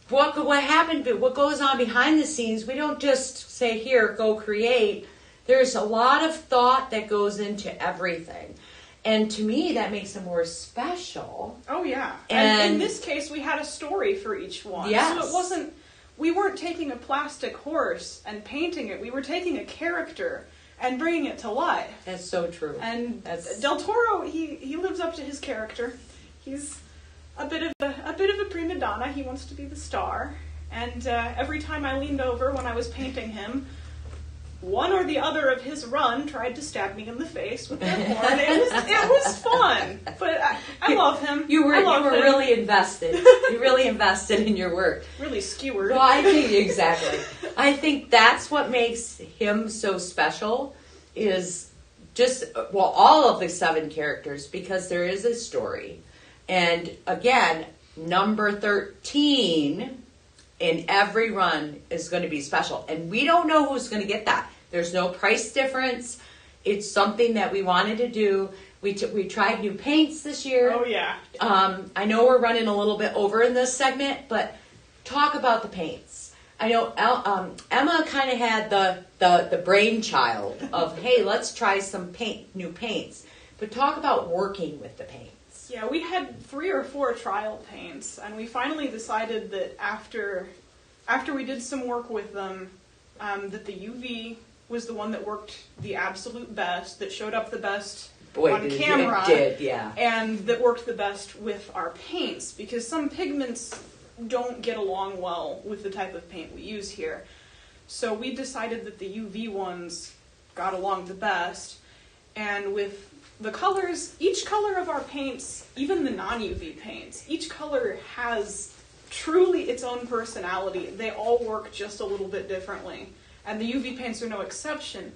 what happened, what goes on behind the scenes. We don't just say, here, go create. There's a lot of thought that goes into everything. And to me, that makes them more special. Oh, yeah. And in this case, we had a story for each one. Yes. So we weren't taking a plastic horse and painting it. We were taking a character and bringing it to life. That's so true. And Del Toro, he lives up to his character. He's a bit of a prima donna. He wants to be the star. And every time I leaned over when I was painting him, one or the other of his run tried to stab me in the face with their horn. It was fun, but I love him. You were really invested. You really invested in your work. Really skewered. Well, I think exactly. I think that's what makes him so special. Is just all of the 7 characters, because there is a story, and again, number 13 in every run is going to be special. And we don't know who's going to get that. There's no price difference. It's something that we wanted to do. We tried new paints this year. Oh, yeah. I know we're running a little bit over in this segment, but talk about the paints. I know Emma kind of had the brainchild of, hey, let's try some new paints. But talk about working with the paints. Yeah, we had 3 or 4 trial paints, and we finally decided that after we did some work with them, that the UV was the one that worked the absolute best, that showed up the best on camera, it did, yeah. And that worked the best with our paints, because some pigments don't get along well with the type of paint we use here. So we decided that the UV ones got along the best, and with the colors, each color of our paints, even the non-UV paints, each color has truly its own personality. They all work just a little bit differently. And the UV paints are no exception.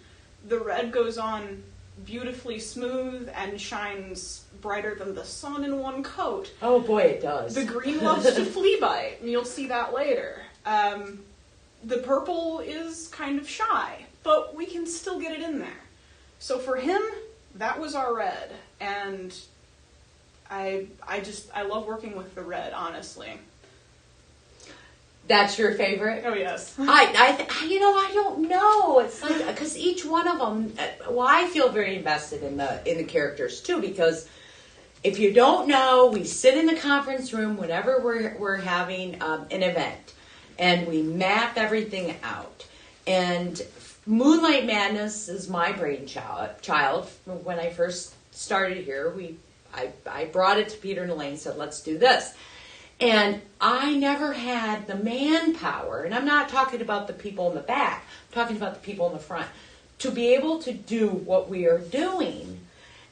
The red goes on beautifully smooth and shines brighter than the sun in one coat. Oh boy, it does. The green loves to flea bite, and you'll see that later. The purple is kind of shy, but we can still get it in there. So for him, that was our red, and I love working with the red, honestly. That's your favorite? Oh, yes. I don't know. It's like, because each one of them, I feel very invested in the characters too, because if you don't know, we sit in the conference room whenever we're having an event, and we map everything out. And Moonlight Madness is my brainchild. When I first started here, I brought it to Peter and Elaine, said, let's do this. And I never had the manpower, and I'm not talking about the people in the back, I'm talking about the people in the front, to be able to do what we are doing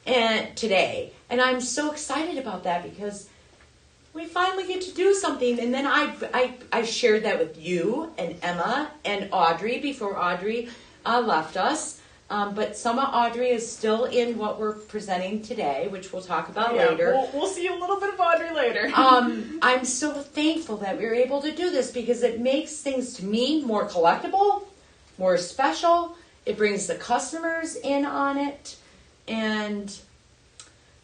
today. And I'm so excited about that, because we finally get to do something. And then I shared that with you and Emma and Audrey before Audrey left us. But some of Audrey is still in what we're presenting today, which we'll talk about later. We'll see a little bit of Audrey later. I'm so thankful that we were able to do this, because it makes things, to me, more collectible, more special. It brings the customers in on it. And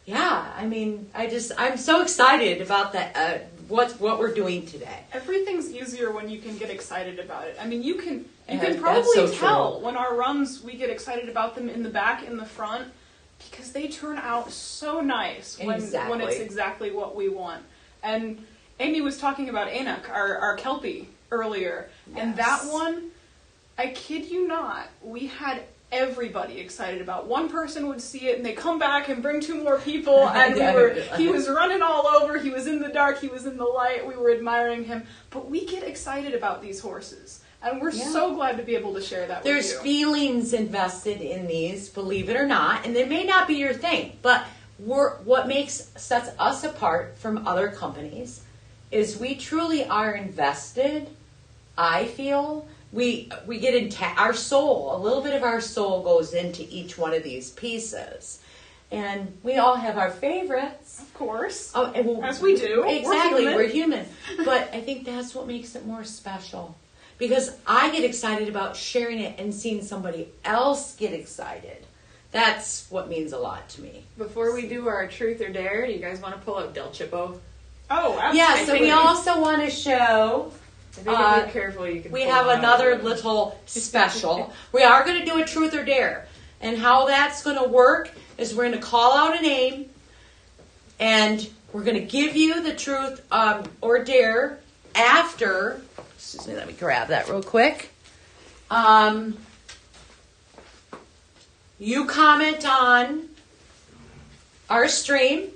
yeah, I mean, I'm so excited about that, what we're doing today. Everything's easier when you can get excited about it. I mean, you can That's probably so tell true. when our runs, we get excited about them in the back, in the front, because they turn out so nice when it's exactly what we want. And Amy was talking about Enoch, our Kelpie, earlier. Yes. And that one, I kid you not, we had everybody excited about. One person would see it and they come back and bring 2 more people, and he was running all over, he was in the dark, he was in the light, we were admiring him. But we get excited about these horses, and we're so glad to be able to share that with you. There's feelings invested in these, believe it or not, and they may not be your thing, but what sets us apart from other companies is we truly are invested, I feel. We get our soul, a little bit of our soul goes into each one of these pieces. And we all have our favorites. Of course. As we do. Exactly, we're human. But I think that's what makes it more special. Because I get excited about sharing it and seeing somebody else get excited. That's what means a lot to me. Before we do our truth or dare, you guys want to pull out Del Chippo? Oh, absolutely. Yeah, so we also want to show I think if you're careful, you can. We pull have them out another of it. little special. We are going to do a truth or dare. And how that's going to work is we're going to call out a name and we're going to give you the truth or dare after. Excuse me, let me grab that real quick. You comment on our stream.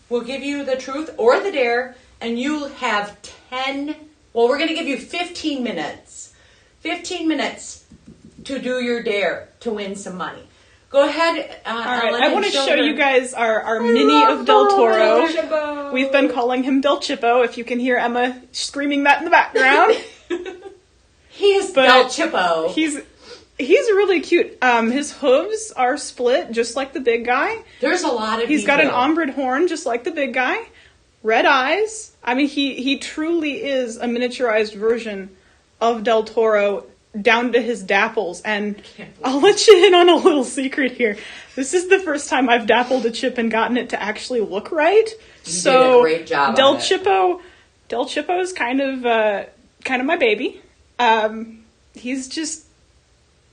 We'll give you the truth or the dare, and you'll have 10. Well, we're going to give you 15 minutes. 15 minutes to do your dare to win some money. Go ahead. All right, I want to show you guys our mini of Del Toro. We've been calling him Del Chippo, if you can hear Emma screaming that in the background. He is Del Chippo. He's really cute. His hooves are split, just like the big guy. There's a lot of He's got an detail. ombre horn, just like the big guy. Red eyes. I mean, he truly is a miniaturized version of Del Toro, down to his dapples. And I'll let you in on a little secret here. This is the first time I've dappled a chip and gotten it to actually look right. You did a great job Del on it. Chippo is kind of my baby. He's just,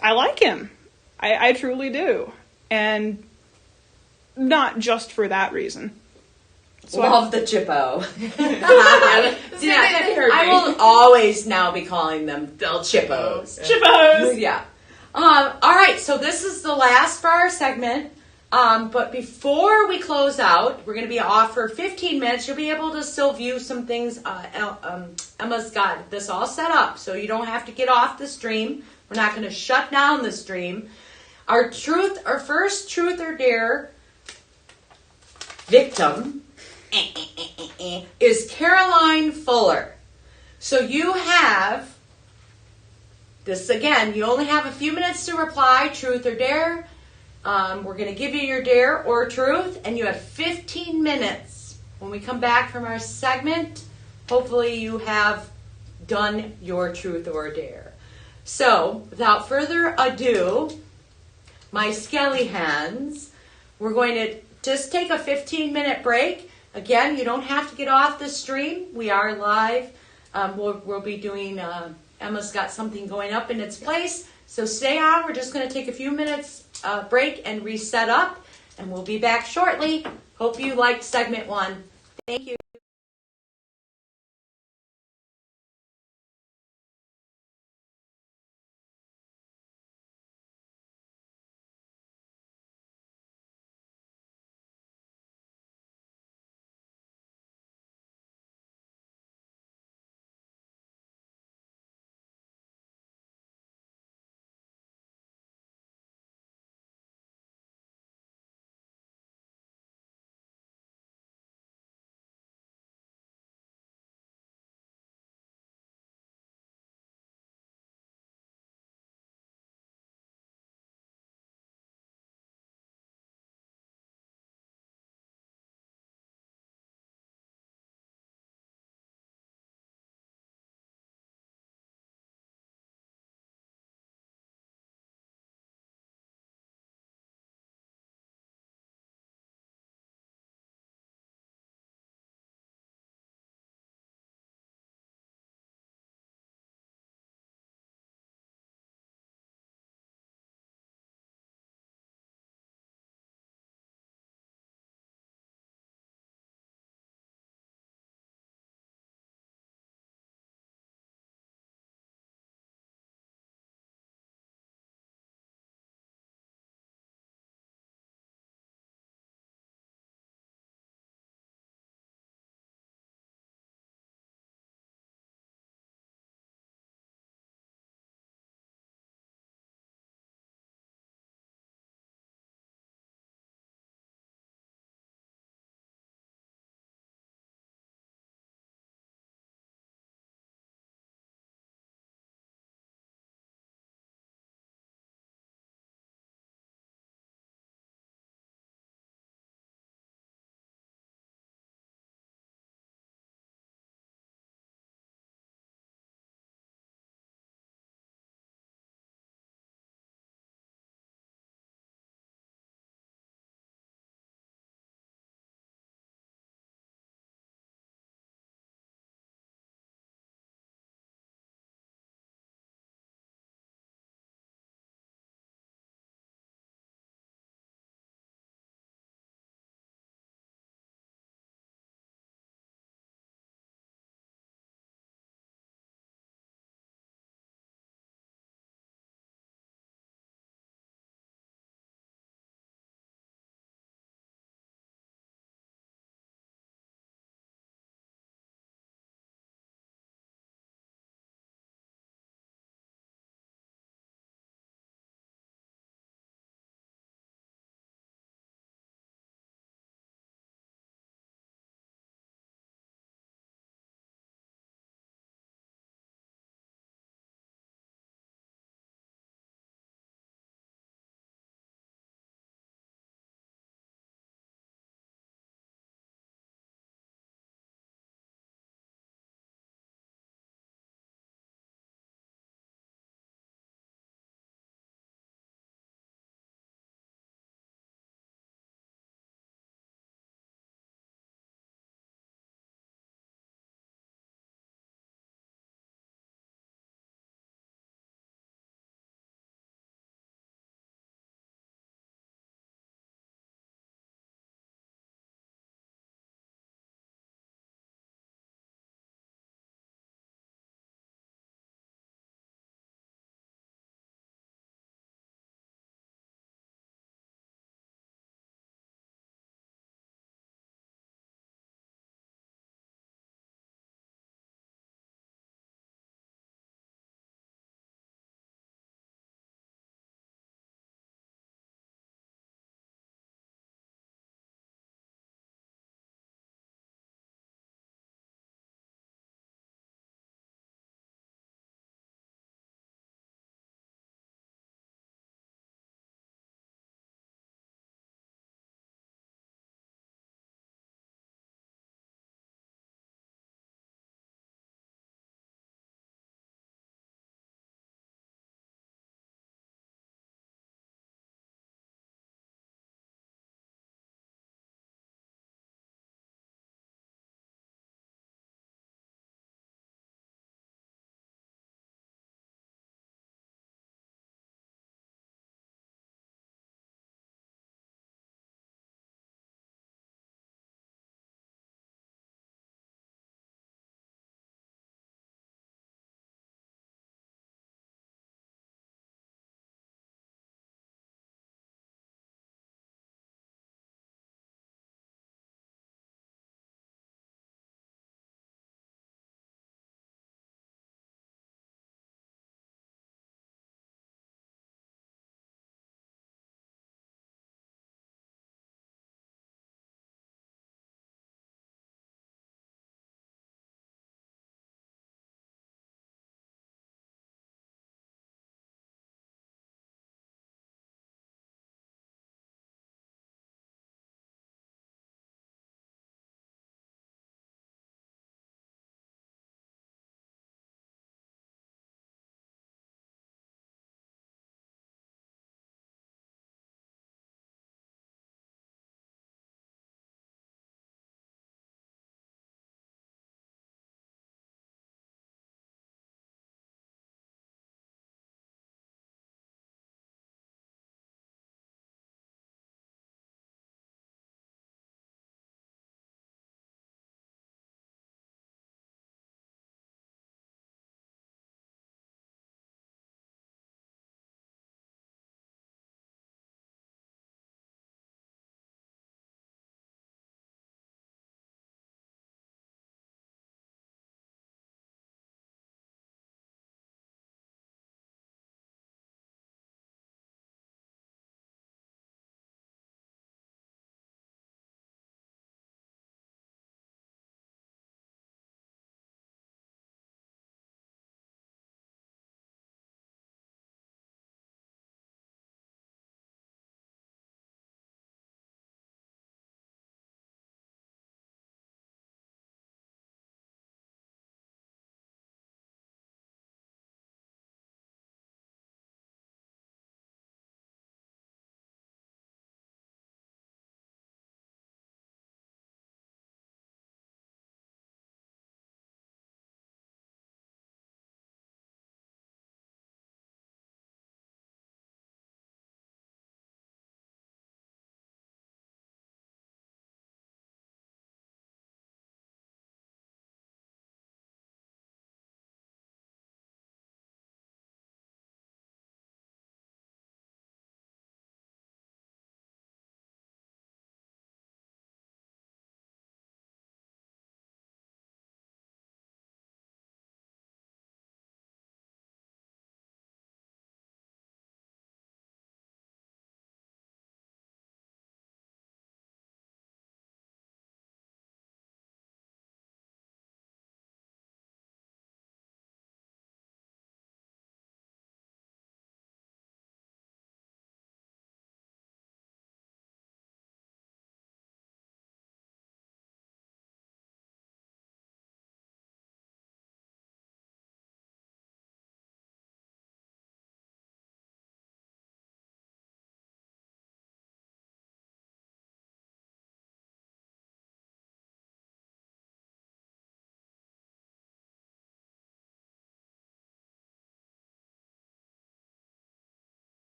I like him. I truly do. And not just for that reason. So Love the Chippo. Yeah, I will always now be calling them Del Chippos. Chippos! Yeah. All right, so this is the last for our segment. But before we close out, we're going to be off for 15 minutes. You'll be able to still view some things. Emma's got this all set up, so you don't have to get off the stream. We're not going to shut down the stream. Our first truth or dare victim is Caroline Fuller. So you have this again. You only have a few minutes to reply, truth or dare. We're going to give you your dare or truth, and you have 15 minutes. When we come back from our segment, hopefully you have done your truth or dare. So, without further ado, my skelly hands, we're going to just take a 15-minute break. Again, you don't have to get off the stream. We are live. We'll be doing, Emma's got something going up in its place. So stay on. We're just going to take a few minutes break and reset up. And we'll be back shortly. Hope you liked segment 1. Thank you.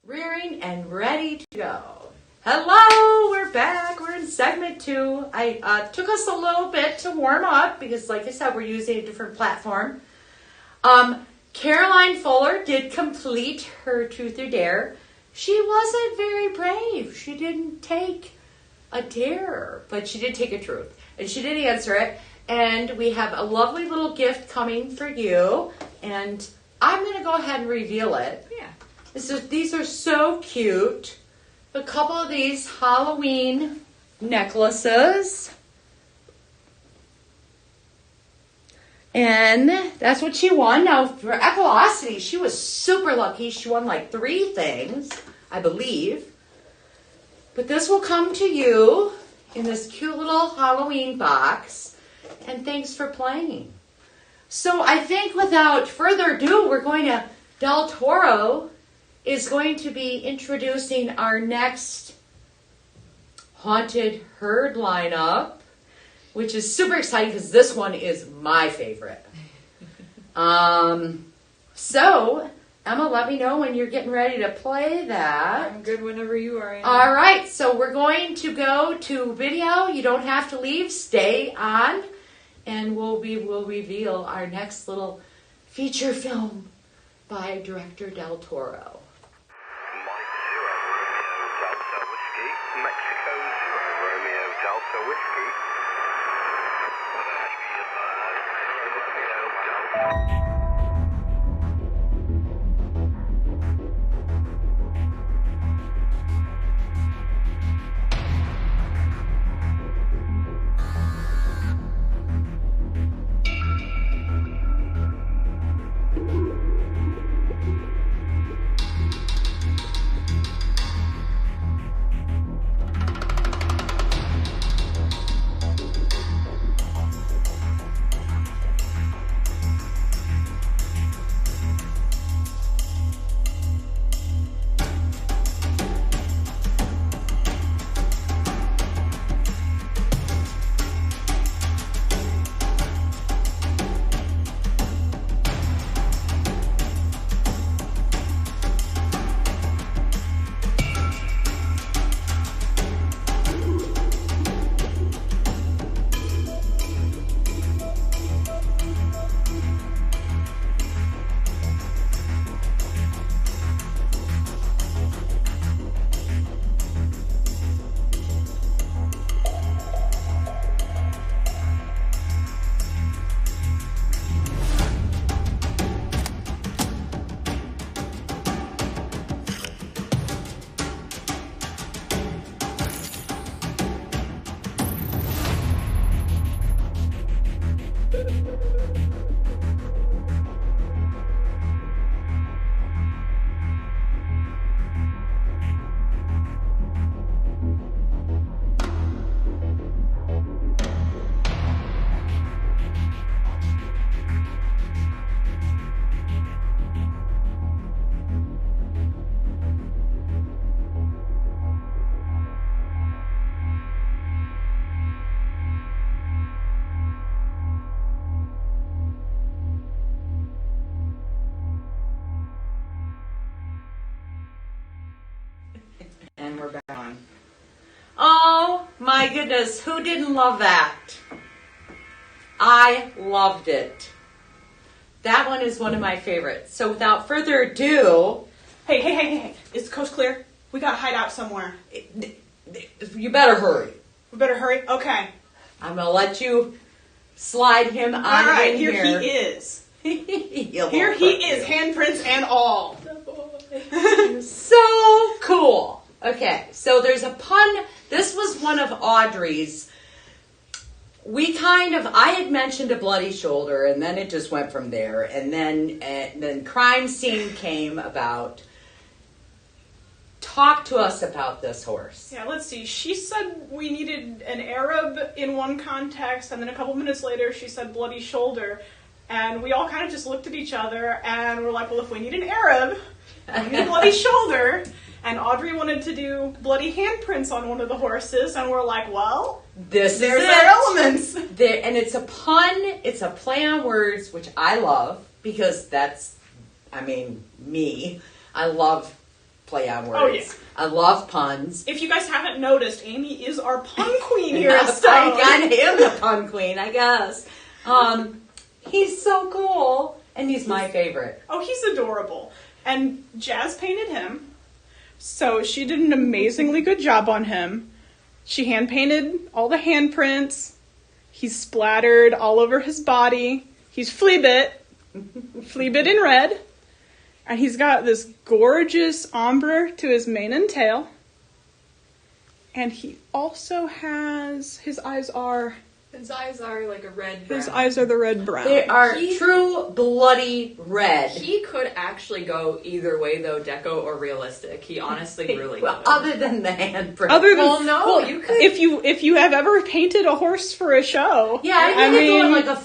Rearing and ready to go. Hello, we're back. We're in segment 2. I took us a little bit to warm up because, like I said, we're using a different platform. Caroline Fuller did complete her Truth or Dare. She wasn't very brave. She didn't take a dare, but she did take a truth. And she did answer it. And we have a lovely little gift coming for you. And I'm going to go ahead and reveal it. Yeah. These are so cute. A couple of these Halloween necklaces. And that's what she won. Now, for Echolocity, she was super lucky. She won like 3 things, I believe. But this will come to you in this cute little Halloween box. And thanks for playing. So I think without further ado, we're going to, Del Toro is going to be introducing our next Haunted Herd lineup, which is super exciting because this one is my favorite. So, Emma, let me know when you're getting ready to play that. I'm good whenever you are. Anna. All right, so we're going to go to video. You don't have to leave. Stay on, and we'll reveal our next little feature film by director Del Toro. And we're back on. Oh my goodness, who didn't love that? I loved it. That one is one of my favorites. So without further ado... Hey. Is the coast clear? We got to hide out somewhere. You better hurry. We better hurry? Okay. I'm going to let you slide him on All right, in here here. he is. Here he is, handprints and all. So cool. Okay, so there's a pun. This was one of Audrey's. I had mentioned a bloody shoulder, and then it just went from there. And then crime scene came about. Talk to us about this horse. Yeah, let's see. She said we needed an Arab in one context, and then a couple minutes later she said bloody shoulder. And we all kind of just looked at each other, and we're like, well, if we need an Arab, we need a bloody shoulder. And Audrey wanted to do bloody handprints on one of the horses, and we're like, well, there's our elements. And it's a pun, it's a play on words, which I love, because that's, me. I love play on words. Oh, yeah. I love puns. If you guys haven't noticed, Amy is our pun queen here at I Stone. kind of am the pun queen, I guess. He's so cool, and he's my favorite. Oh, he's adorable. And Jazz painted him, so she did an amazingly good job on him. She hand painted all the handprints. He's splattered all over his body. He's flea bit in red. And he's got this gorgeous ombre to his mane and tail. And he also has, his eyes are like a red brown. His eyes are the red brown. They are true bloody red. He could actually go either way, though, deco or realistic. He honestly really Well, could. other than the handprint. You could. If you have ever painted a horse for a show, Yeah, I think doing like a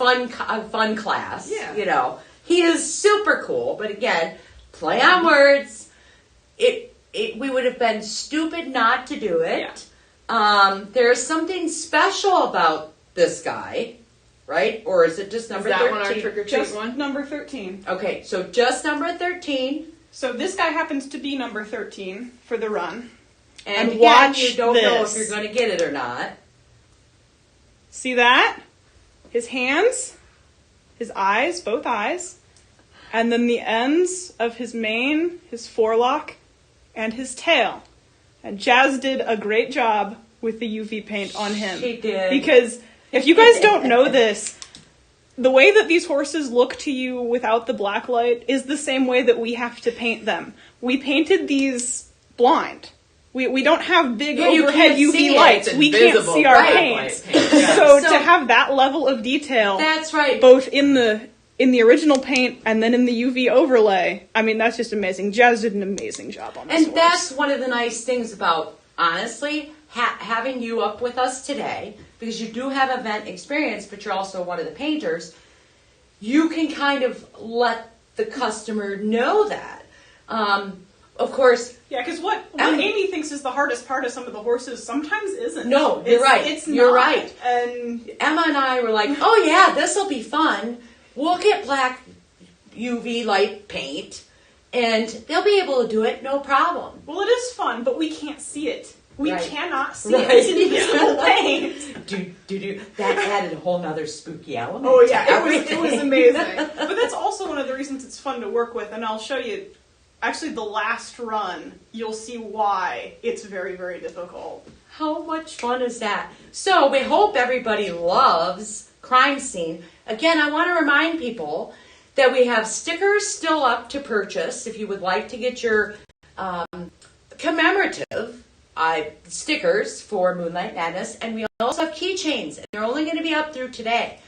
fun class. Yeah. You know, he is super cool. But again, play on words. We would have been stupid not to do it. Yeah. There's something special about this guy, right? Or is it just number 13? Is that one our trick or treat just one? number 13. Okay, so just number 13. So this guy happens to be number 13 for the run. And again, watch you don't know if this. you're going to get it or not. See that? His hands, his eyes, both eyes, and then the ends of his mane, his forelock, and his tail. And Jazz did a great job with the UV paint on him. She did. Because if you guys don't know this, the way that these horses look to you without the black light is the same way that we have to paint them. We painted these blind. We don't have big you overhead can't see UV it. lights. It's We can't invisible see our black paints. light paint, yeah. So So- to have that level of detail, That's right. both in the original paint and then in the UV overlay, I mean, that's just amazing. Jazz did an amazing job on this And horse. that's one of the nice things about, honestly, having you up with us today, because you do have event experience, but you're also one of the painters. You can kind of let the customer know that. Of course, Yeah, because what Emma- Amy thinks is the hardest part of some of the horses sometimes isn't. No, you're right. It's You're not. right. And Emma and I were like, oh yeah, this will be fun. We'll get black UV light paint, and they'll be able to do it, no problem. well, it is fun, but we can't see it. We Right. cannot see Right. it. It's invisible paint. That added a whole nother spooky element. Oh to yeah, it was everything. amazing. But that's also one of the reasons it's fun to work with, and I'll show you. Actually, the last run, you'll see why it's very, very difficult. How much fun is that? So we hope everybody loves Crime Scene. Again, I want to remind people that we have stickers still up to purchase if you would like to get your commemorative stickers for Moonlight Madness. And we also have keychains, and they're only going to be up through today.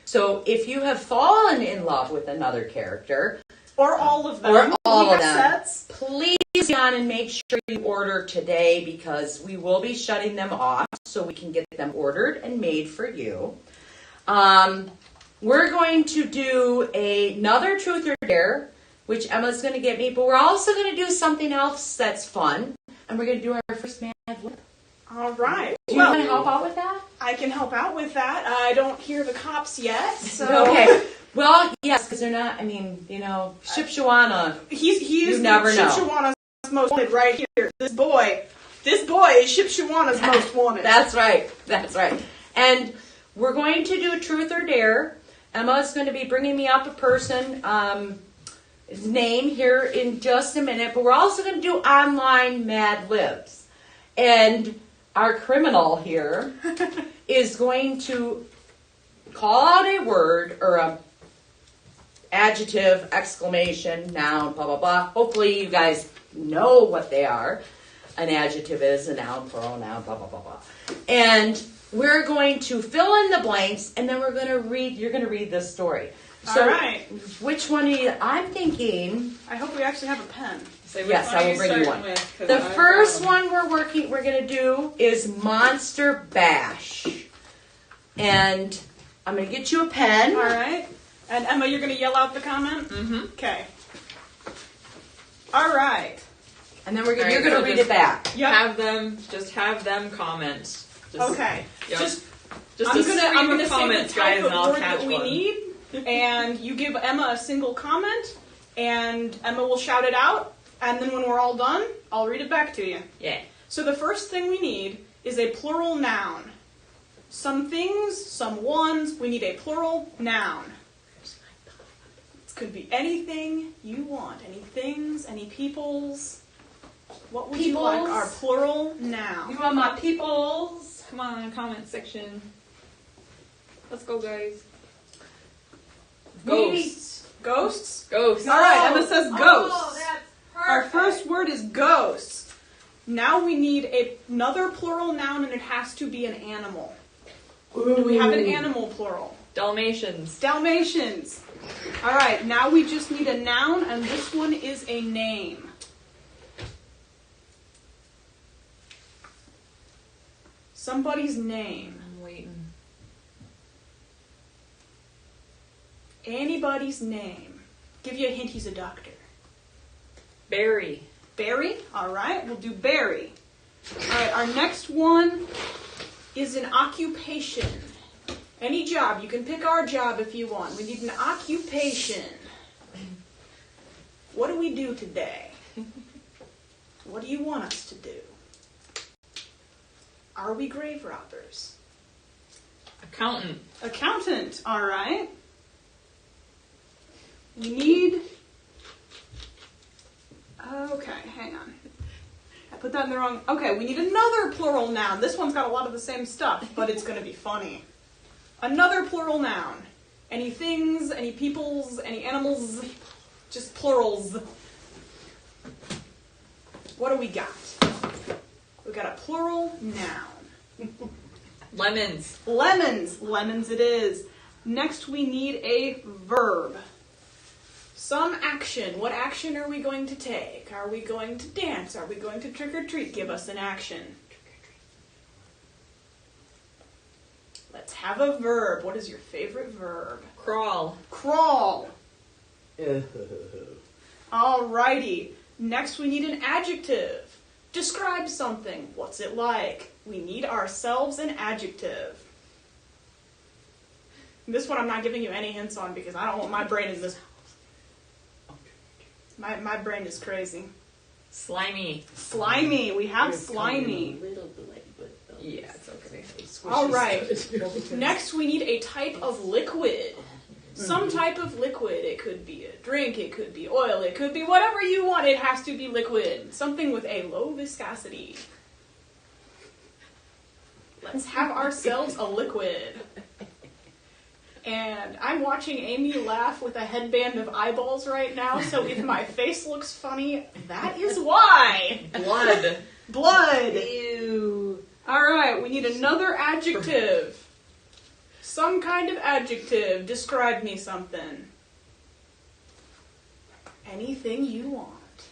So if you have fallen in love with another character, Or all of them. or all We of have them, Sets. please get on and make sure you order today, because we will be shutting them off so we can get them ordered and made for you. We're going to do another Truth or Dare, which Emma's going to get me, but we're also going to do something else that's fun, and we're going to do our first Mad Lib. All right. Do you want to help out with that? I can help out with that. I don't hear the cops yet, so Okay. Well, yes, because they're not, Shipshawana. He You is never know. Shipshawana's most wanted right here. This boy is Shipshawana's most wanted. That's right. And we're going to do Truth or Dare. Emma's going to be bringing me up a person, his name here in just a minute, but we're also going to do online Mad Libs. And our criminal here is going to call out a word or a adjective, exclamation, noun, blah, blah, blah. Hopefully you guys know what they are. An adjective is a noun, plural noun, blah, blah, blah, blah. And we're going to fill in the blanks, and then you're going to read this story. So, All right. which one are you, I'm thinking, I hope we actually have a pen. yes, I will bring you one. The first one we're going to do is Monster Bash. And I'm going to get you a pen. All right. And Emma, you're going to yell out the comment? Mm-hmm. Okay. All right. And then you're All right, going to so read just it back. Yep. Have them comment. Just, Okay. Yep. Just just I'm a gonna stream of say comments, the type guys, of and I'll word catch that we one. need, and you give Emma a single comment, and Emma will shout it out And then when we're all done, I'll read it back to you. Yeah. So the first thing we need is a plural noun. Some things, some ones, we need a plural noun. It could be anything you want. Any things, any peoples. What would you like our plural noun? You want my peoples? Come on, comment section. Let's go, guys. Ghosts. Ghosts? Ghosts. All right, Emma says ghosts. Oh, that's perfect. Our first word is ghosts. Now we need another plural noun, and it has to be an animal. Do we have an animal plural? Dalmatians. Dalmatians. All right, now we just need a noun, and this one is a name. Somebody's name. I'm waiting. Anybody's name. Give you a hint, he's a doctor. Barry. Barry? All right, we'll do Barry. All right, our next one is an occupation. Any job. You can pick our job if you want. We need an occupation. What do we do today? What do you want us to do? Are we grave robbers? Accountant. Accountant, all right. We need... Okay, hang on. I put that in the wrong... Okay, we need another plural noun. This one's got a lot of the same stuff, but it's going to be funny. Another plural noun. Any things, any peoples, any animals, just plurals. What do we got? We got a plural noun. Lemons. Lemons. Lemons it is. Next we need a verb. Some action. What action are we going to take? Are we going to dance? Are we going to trick or treat? Give us an action. Let's have a verb. What is your favorite verb? Crawl. Crawl. Alrighty. Next we need an adjective. Describe something. What's it like? We need ourselves an adjective. This one I'm not giving you any hints on because I don't want my brain in this. My brain is crazy. Slimy. Slimy. We have slimy. Yeah, it's okay. All right. Next, we need a type of liquid. Some type of liquid. It could be a drink. It could be oil. It could be whatever you want. It has to be liquid. Something with a low viscosity. Let's have ourselves a liquid. And I'm watching Amy laugh with a headband of eyeballs right now, so if my face looks funny, that is why. Blood. Blood. Ew. All right, we need another adjective. Some kind of adjective. Describe me something. Anything you want.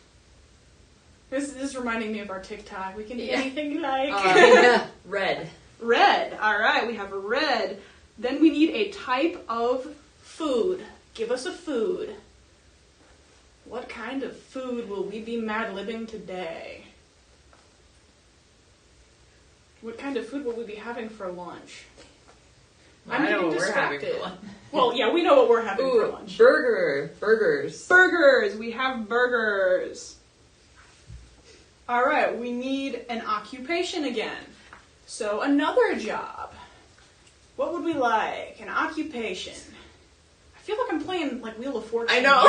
This is reminding me of our TikTok. We can do anything you like. Red. Red. All right, we have a red. Then we need a type of food. Give us a food. What kind of food will we be mad-libbing today? What kind of food will we be having for lunch? I'm getting distracted. Well, yeah, we know what we're having for lunch. Burgers. Burgers. We have burgers. All right, we need an occupation again. So another job. What would we like? An occupation. I feel like I'm playing like Wheel of Fortune. I know.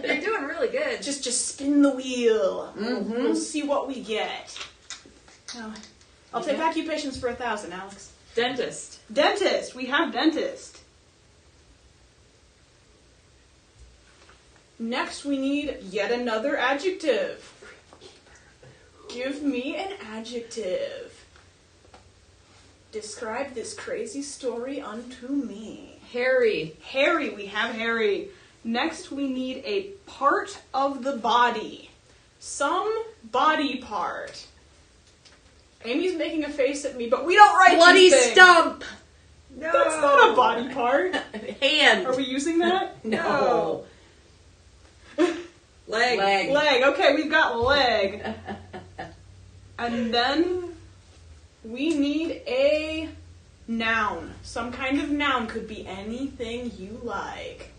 You're doing really good. Just spin the wheel. We'll see what we get. Oh, I'll take occupations for 1,000, Alex. Dentist. Dentist. We have dentist. Next, we need yet another adjective. Give me an adjective. Describe this crazy story unto me. Hairy. Hairy. We have hairy. Next, we need a part of the body. Some body part. Amy's making a face at me, but we don't write Bloody these things. stump. No. That's not a body part. Hand. Are we using that? No. Leg. Leg. Okay, we've got leg. And then we need a noun. Some kind of noun. Could be anything you like.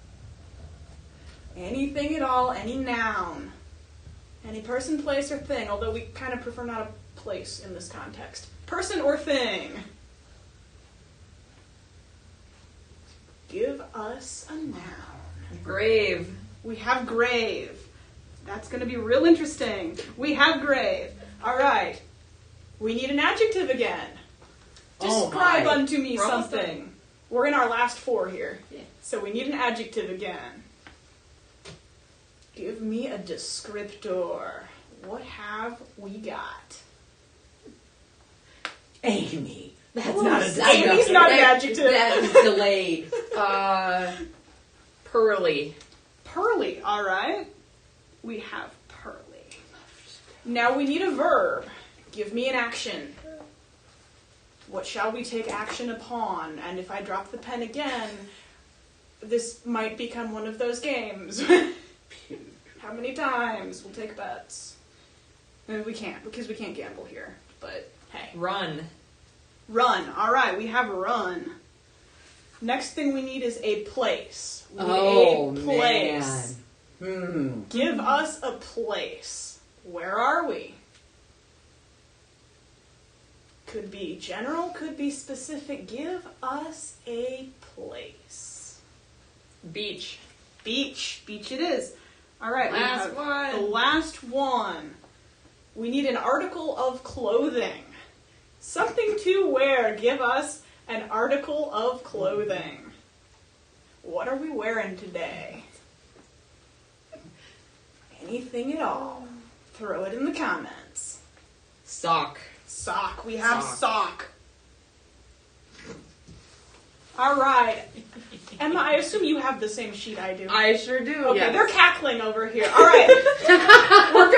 Anything at all, any noun. Any person, place, or thing, although we kind of prefer not a place in this context. Person or thing. Give us a noun. Grave. We have grave. That's going to be real interesting. We have grave. All right. We need an adjective again. Describe unto me We're almost something. done. We're in our last 4 here. Yeah. So we need an adjective again. Give me a descriptor. What have we got? Amy. That's Ooh, not a Amy's not an adjective. That is delayed. Pearly. Pearly, all right. We have pearly. Now we need a verb. Give me an action. What shall we take action upon? And if I drop the pen again, this might become one of those games. How many times? We'll take bets. And we can't, because we can't gamble here. But hey. Run. Run. All right, we have run. Next thing we need is a place. We need a place. Man. Give us a place. Where are we? Could be general, could be specific. Give us a place. Beach. Beach. Beach it is. All right. Last we have one. The last one. We need an article of clothing. Something to wear. Give us an article of clothing. What are we wearing today? Anything at all. Throw it in the comments. Sock. Sock. We have Sock. sock. All right. Emma, I assume you have the same sheet I do. I sure do. Okay, yes. they're cackling over here. All right. we're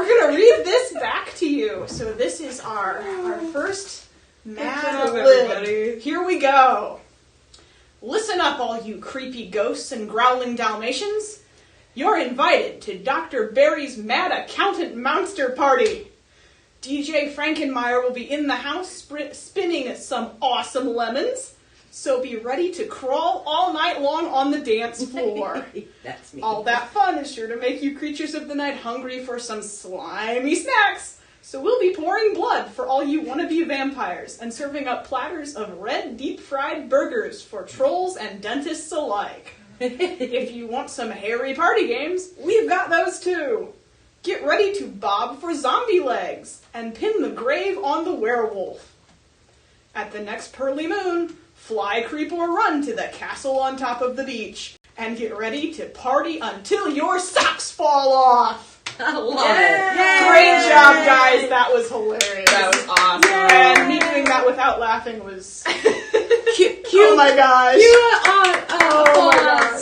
gonna read this back to you. So this is our first Mad job, Lib. everybody. Here we go. Listen up, all you creepy ghosts and growling Dalmatians. You're invited to Dr. Barry's Mad Accountant Monster Party. DJ Frankenmeyer will be in the house spinning some awesome lemons. So be ready to crawl all night long on the dance floor. That's me. All that fun is sure to make you creatures of the night hungry for some slimy snacks. So we'll be pouring blood for all you wannabe vampires and serving up platters of red deep-fried burgers for trolls and dentists alike. If you want some hairy party games, we've got those too. Get ready to bob for zombie legs and pin the grave on the werewolf. At the next pearly moon, fly, creep, or run to the castle on top of the beach and get ready to party until your socks fall off. I love it. Great job, guys. That was hilarious. That was awesome. And me doing that without laughing was... Cute. Oh my gosh. Oh my gosh.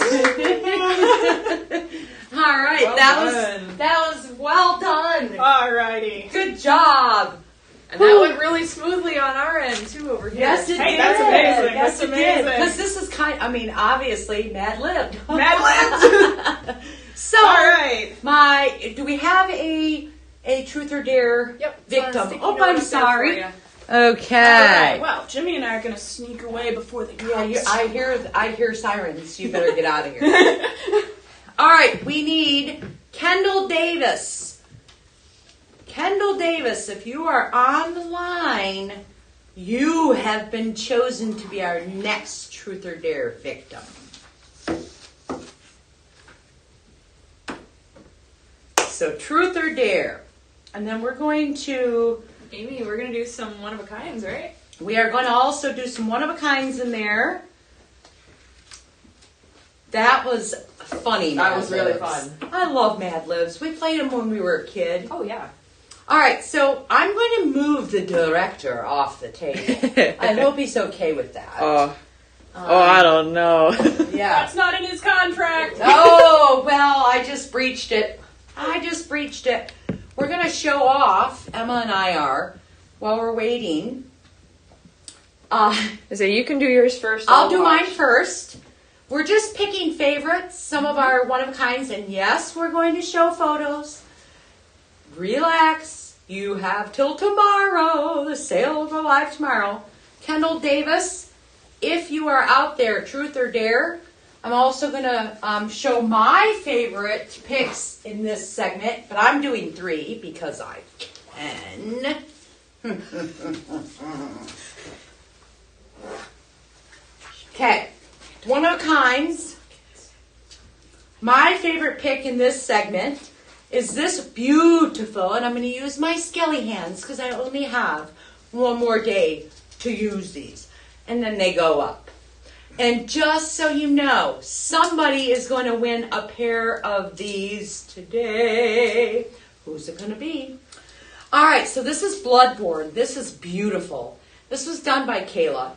All right, Well that was well done. Alrighty. Good job. And that went really smoothly on our end, too, over here. Yes, it Hey, did. that's amazing. Yes, That's it did. amazing. Because this is obviously Mad Lib. Mad Libs. So, Alright. do we have a truth or dare Yep. victim? Sticky Oh, note I'm up there sorry. for ya. Okay. Alright, well, Jimmy and I are going to sneak away before the cops. Yeah, I hear sirens. You better get out of here. All right, we need Kendall Davis. Kendall Davis, if you are on the line, you have been chosen to be our next truth or dare victim. So truth or dare. And then we're going to... Amy, we're gonna do some one of a kinds, right? We are going to also do some one-of-a-kinds in there. That was funny, That Mad was really Libs. fun. I love Mad Libs. We played them when we were a kid. Oh, yeah. All right, so I'm going to move the director off the table. I hope he's okay with that. I don't know. Yeah. That's not in his contract. Oh, well, I just breached it. We're going to show off, Emma and I are, while we're waiting. So you can do yours first. I'll do watch. mine first. We're just picking favorites, some of our one-of-a-kinds, and yes, we're going to show photos. Relax. You have till tomorrow. The sale will go live tomorrow. Kendall Davis, if you are out there, truth or dare, I'm also going to show my favorite picks in this segment, but I'm doing 3 because I can. Okay, one of a kinds. My favorite pick in this segment is this beautiful, and I'm going to use my skelly hands because I only have one more day to use these. And then they go up. And just so you know, somebody is going to win a pair of these today. Who's it going to be? All right, so this is Bloodborne. This is beautiful. This was done by Kayla.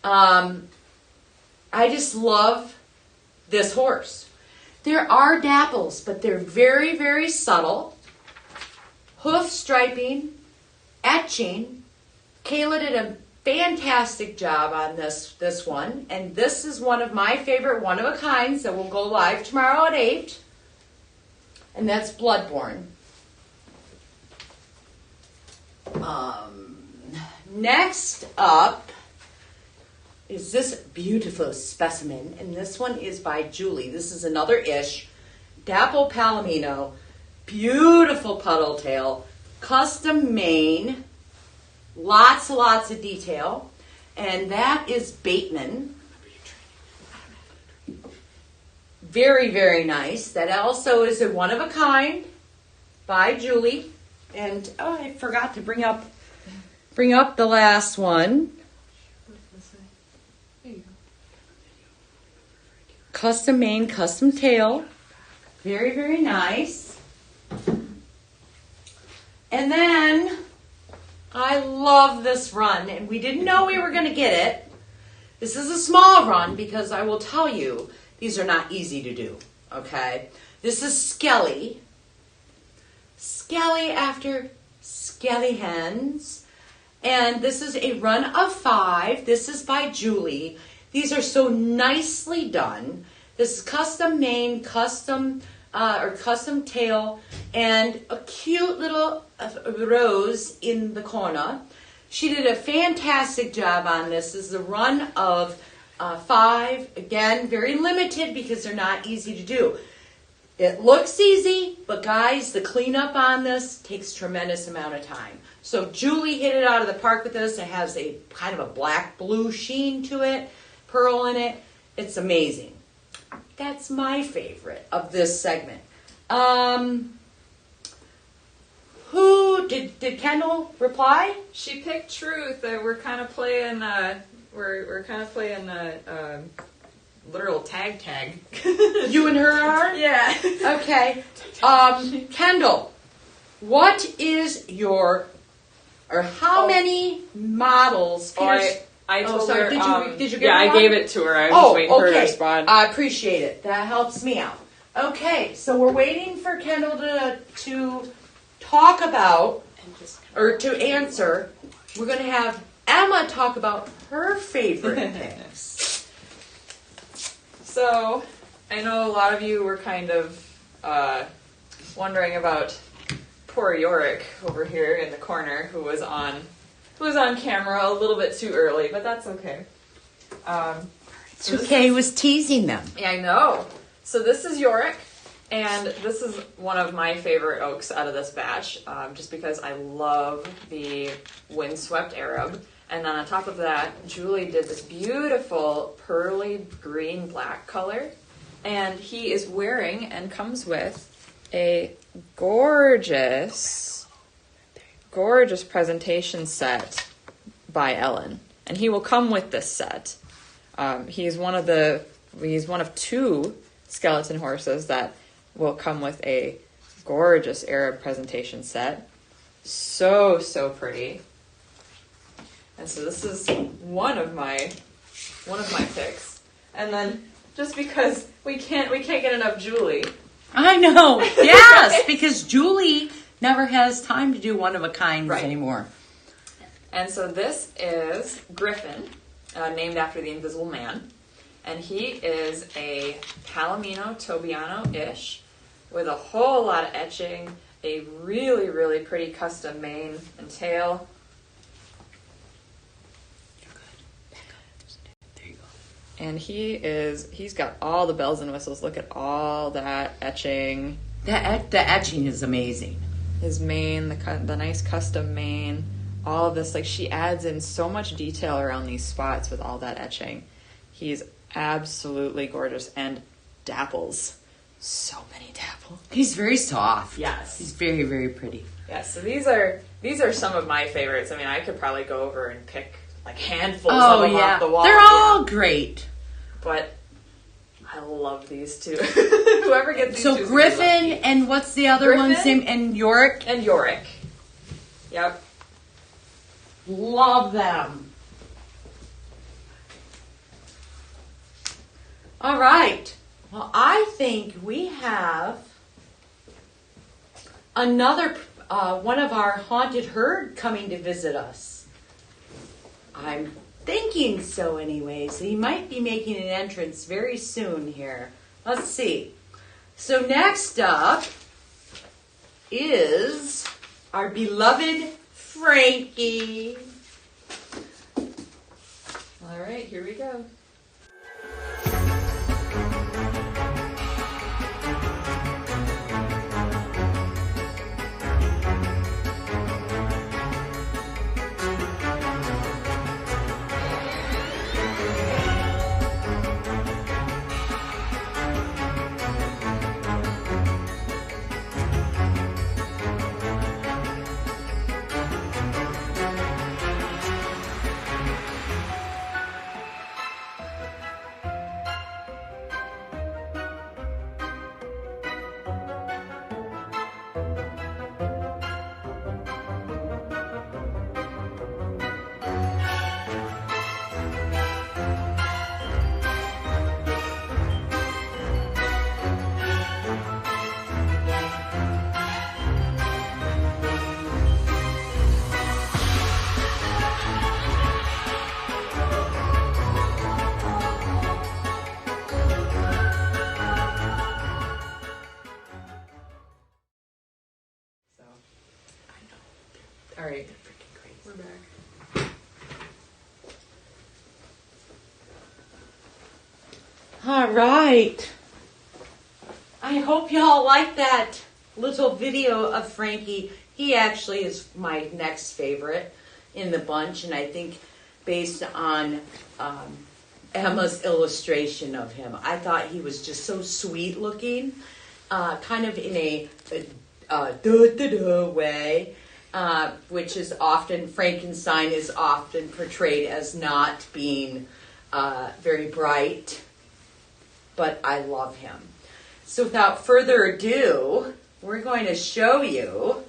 I just love this horse. There are dapples, but they're very, very subtle. Hoof striping, etching. Kayla did a fantastic job on this one. And this is one of my favorite one-of-a-kinds that will go live tomorrow at 8. And that's Bloodborne. Next up is this beautiful specimen, and this one is by Julie. This is another ish, Dapple Palomino, beautiful puddle tail, custom mane, lots of detail, and that is Bateman. Very, very nice. That also is a one of a kind by Julie. And I forgot to bring up the last one. Custom mane, custom tail. Very, very nice. And then I love this run, and we didn't know we were going to get it. This is a small run because I will tell you, these are not easy to do, okay? This is Skelly. Skelly after Skelly Hens. And this is a run of 5. This is by Julie. These are so nicely done. This is custom mane, custom tail, and a cute little rose in the corner. She did a fantastic job on this. This is a run of 5. Again, very limited because they're not easy to do. It looks easy, but guys, the cleanup on this takes tremendous amount of time. So Julie hit it out of the park with this. It has a kind of a black-blue sheen to it, pearl in it. It's amazing. That's my favorite of this segment. Who did Kendall reply? She picked Truth. We're kind of playing. We're kind of playing literal tag. You and her are? Yeah. Okay. Kendall, what is your, or how many models? I told sorry, her. did you give yeah, her I one? gave it to her. I was just waiting for her to respond. I appreciate it. That helps me out. Okay, so we're waiting for Kendall to talk about, or to answer. We're going to have Emma talk about her favorite picks. So, I know a lot of you were kind of wondering about poor Yorick over here in the corner, who was on camera a little bit too early, but that's okay. 2K was teasing them. Yeah, I know. So this is Yorick, and this is one of my favorite oaks out of this batch, just because I love the windswept Arab. And then on top of that, Julie did this beautiful pearly green-black color, and he is wearing and comes with a gorgeous presentation set by Ellen, and he will come with this set. He's one of 2 skeleton horses that will come with a gorgeous Arab presentation set. So pretty. And so this is one of my picks. And then just because we can't get enough Julie. I know. Yes, because Julie never has time to do one of a kinds anymore. And so this is Griffin, named after the Invisible Man. And he is a Palomino Tobiano-ish with a whole lot of etching, a really, really pretty custom mane and tail. And he's got all the bells and whistles. Look at all that etching. The etching is amazing. His mane, the nice custom mane, all of this. Like, she adds in so much detail around these spots with all that etching. He's absolutely gorgeous and dapples. So many dapples. He's very soft. Yes. He's very, very pretty. Yeah, so these are some of my favorites. I mean, I could probably go over and pick like handfuls of them off the wall. They're all great. But I love these two. Whoever gets these two. So Griffin and what's the other one's name? And Yorick? And Yorick. Yep. Love them. All right. Well, I think we have another one of our haunted herd coming to visit us. I'm thinking so anyways. He might be making an entrance very soon here. Let's see. So next up is our beloved Frankie. All right, here we go. All right, we're back. All right. I hope y'all like that little video of Frankie. He actually is my next favorite in the bunch, and I think based on Emma's illustration of him, I thought he was just so sweet looking, kind of in a way. Which is often, Frankenstein is often portrayed as not being very bright, but I love him. So without further ado, we're going to show you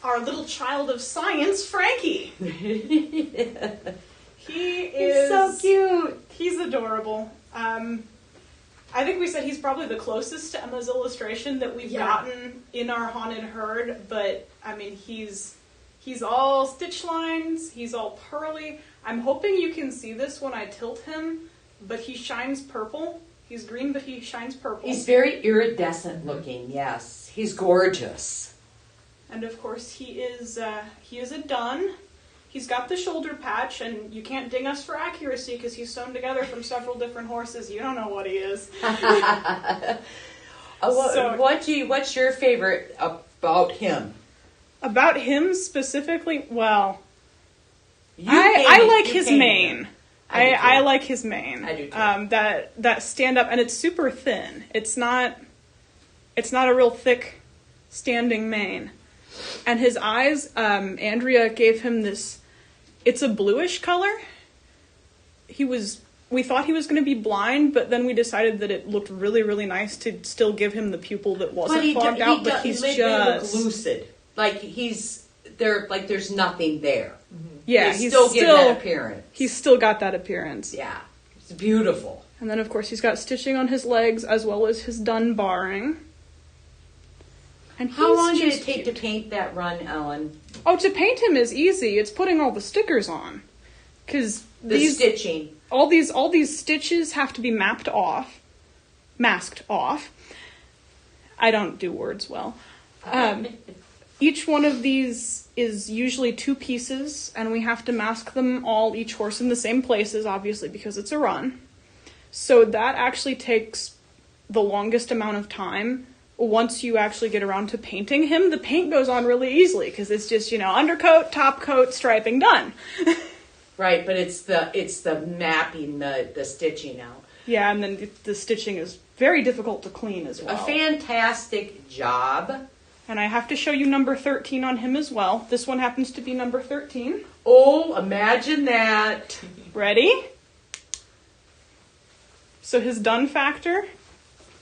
Our little child of science, Frankie. He is He's so cute. He's adorable. I think we said he's probably the closest to Emma's illustration that we've gotten in our haunted herd, but I mean he's all stitch lines, he's all pearly. I'm hoping you can see this when I tilt him, but he shines purple. He's green, but he shines purple. He's very iridescent looking, yes. He's gorgeous. And of course he is a dun. He's got the shoulder patch, and you can't ding us for accuracy because he's sewn together from several different horses. You don't know what he is. What's your favorite about him? About him specifically, well, I like his mane. I like his mane. I do too. That stand up, and it's super thin. It's not a real thick standing mane. And his eyes, Andrea gave him this, it's a bluish color. We thought he was going to be blind, but then we decided that it looked really, really nice to still give him the pupil that wasn't fogged out, but he's just look lucid. Like he's there, like there's nothing there. Mm-hmm. Yeah, he's still getting that appearance. He's still got that appearance. Yeah, it's beautiful. And then, of course, he's got stitching on his legs as well as his dunbarring. And how long did it take to paint that run, Ellen? Oh, to paint him is easy. It's putting all the stickers on, because stitching. All these stitches have to be masked off. I don't do words well. Each one of these is usually 2 pieces, and we have to mask them all, each horse in the same places, obviously, because it's a run. So that actually takes the longest amount of time. Once you actually get around to painting him, the paint goes on really easily because it's just, undercoat, top coat, striping, done. Right, but it's the mapping, the stitching out. Yeah, and then the stitching is very difficult to clean as well. A fantastic job. And I have to show you number 13 on him as well. This one happens to be number 13. Oh, imagine that. Ready? So his done factor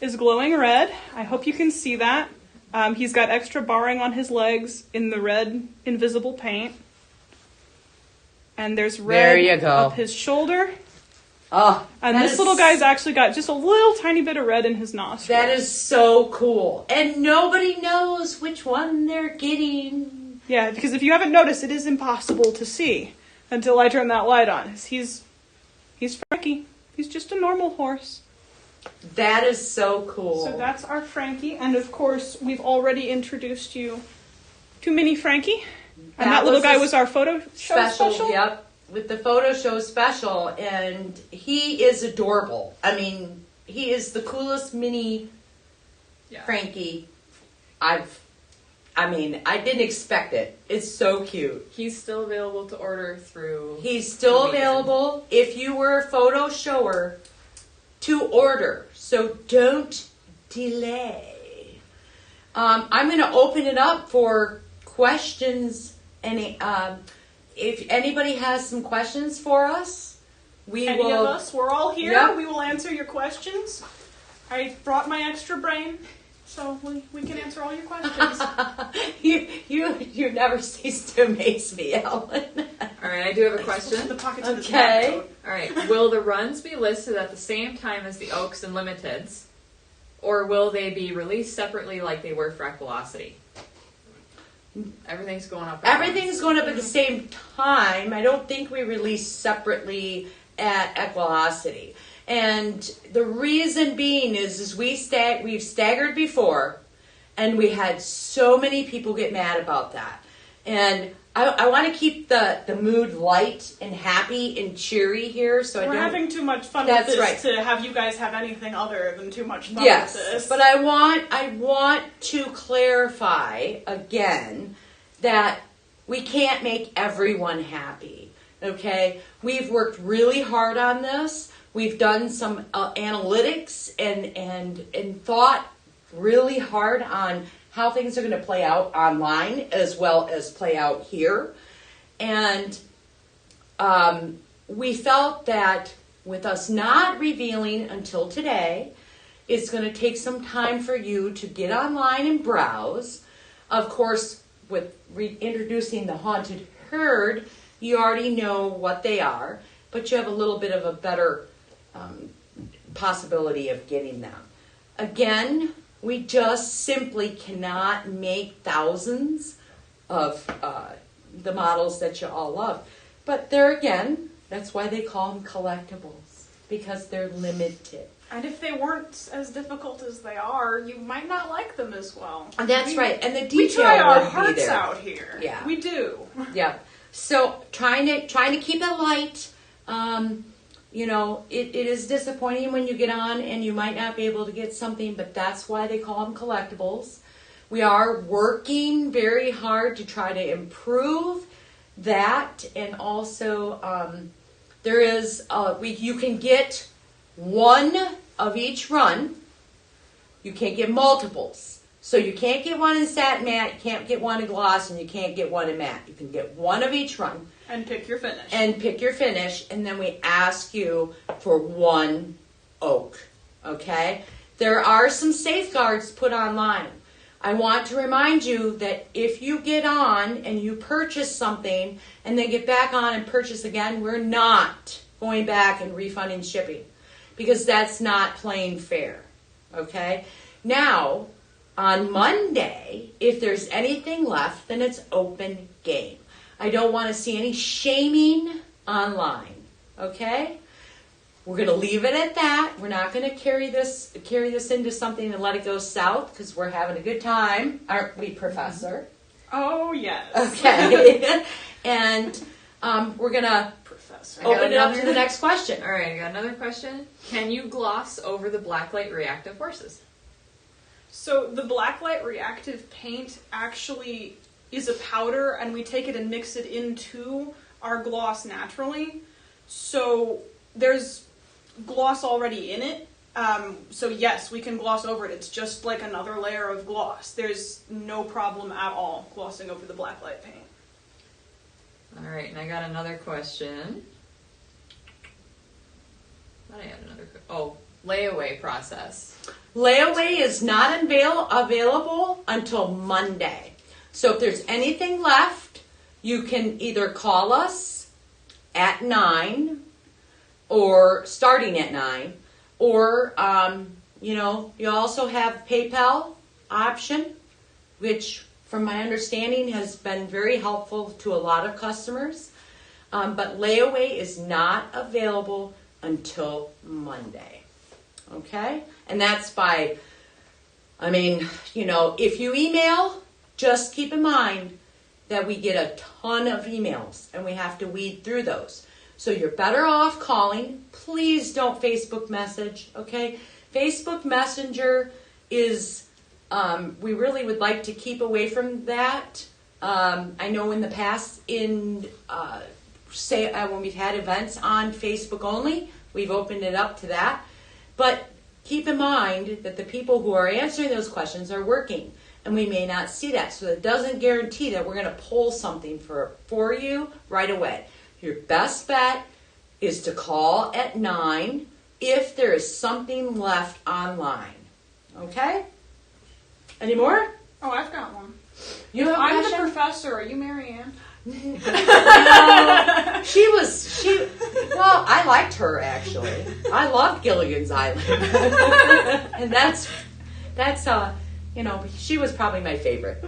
is glowing red. I hope you can see that. He's got extra barring on his legs in the red invisible paint. And there's red There you go. up his shoulder. Oh, And this little guy's actually got just a little tiny bit of red in his nostril. That is so cool. And nobody knows which one they're getting. Yeah, because if you haven't noticed, it is impossible to see until I turn that light on. He's Frankie. He's just a normal horse. That is so cool. So that's our Frankie. And of course, we've already introduced you to Mini Frankie. And that little guy was our photo show special. Yep. With the photo show special, and he is adorable. I mean, he is the coolest mini Frankie I didn't expect it. It's so cute. He's still available to order through. He's still available if you were a photo shower to order. So don't delay. I'm going to open it up for questions. If anybody has some questions for us, Any of us, we're all here. Yep. We will answer your questions. I brought my extra brain, so we can answer all your questions. you never cease to amaze me, Ellen. All right, I do have a question. The pockets of his Okay. coat. All right, will the runs be listed at the same time as the Oaks and Limiteds, or will they be released separately like they were for Velocity? Everything's going up. Everything's going up at the same time. I don't think we release separately at Equilocity. And the reason being is we've staggered before, and we had so many people get mad about that. And I want to keep the mood light and happy and cheery here, so We're I don't. having too much fun That's with this right. to have you guys have anything other than too much fun Yes, with this. but I want to clarify again that we can't make everyone happy. Okay, we've worked really hard on this. We've done some analytics and thought really hard on how things are going to play out online as well as play out here. And we felt that with us not revealing until today, it's going to take some time for you to get online and browse. Of course, with introducing the Haunted Herd, you already know what they are, but you have a little bit of a better possibility of getting them. Again, we just simply cannot make thousands of the models that you all love. But there again, that's why they call them collectibles, because they're limited. And if they weren't as difficult as they are, you might not like them as well. And that's right. And the detail We try our would be hearts there. out here. Yeah. We do. Yeah. So trying to keep it light. It is disappointing when you get on and you might not be able to get something, but that's why they call them collectibles. We are working very hard to try to improve that, and also there is you can get one of each run. You can't get multiples. So you can't get one in satin matte, you can't get one in gloss, and you can't get one in matte. You can get one of each run. And pick your finish. And then we ask you for one oak, okay? There are some safeguards put online. I want to remind you that if you get on and you purchase something and then get back on and purchase again, we're not going back and refunding shipping, because that's not plain fair, okay? Now, on Monday, if there's anything left, then it's open game. I don't want to see any shaming online, okay? We're going to leave it at that. We're not going to carry this into something and let it go south, because we're having a good time, aren't we, Professor? Oh, yes. Okay. And we're going to us. I got Open it up to another- the next question. All right, I got another question. Can you gloss over the blacklight reactive horses? So the blacklight reactive paint actually is a powder, and we take it and mix it into our gloss naturally. So there's gloss already in it. So yes, we can gloss over it. It's just like another layer of gloss. There's no problem at all glossing over the blacklight paint. All right, and I got another question. Thought I had another. Layaway process. Layaway is not available until Monday. So if there's anything left, you can either call us at 9 or starting at 9, or, you also have PayPal option, which from my understanding has been very helpful to a lot of customers. But layaway is not available until Monday. Okay? And that's by, if you email, just keep in mind that we get a ton of emails and we have to weed through those. So you're better off calling. Please don't Facebook message, okay? Facebook Messenger is, we really would like to keep away from that. I know in the past, when we've had events on Facebook only, we've opened it up to that. But keep in mind that the people who are answering those questions are working, and we may not see that. So it doesn't guarantee that we're going to pull something for you right away. Your best bet is to call at 9 if there is something left online. Okay? Any more? Oh, I've got one. You have a I'm the question? professor. Are you Mary Ann? No, I liked her actually. I loved Gilligan's Island. And that's she was probably my favorite.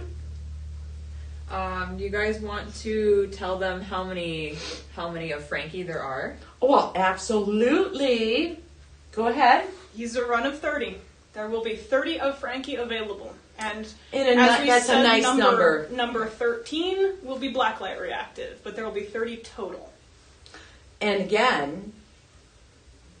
Do you guys want to tell them how many of Frankie there are? Well, absolutely. Go ahead. He's a run of 30. There will be 30 of Frankie available. And That's a nice number. Number 13 will be blacklight reactive, but there will be 30 total. And again,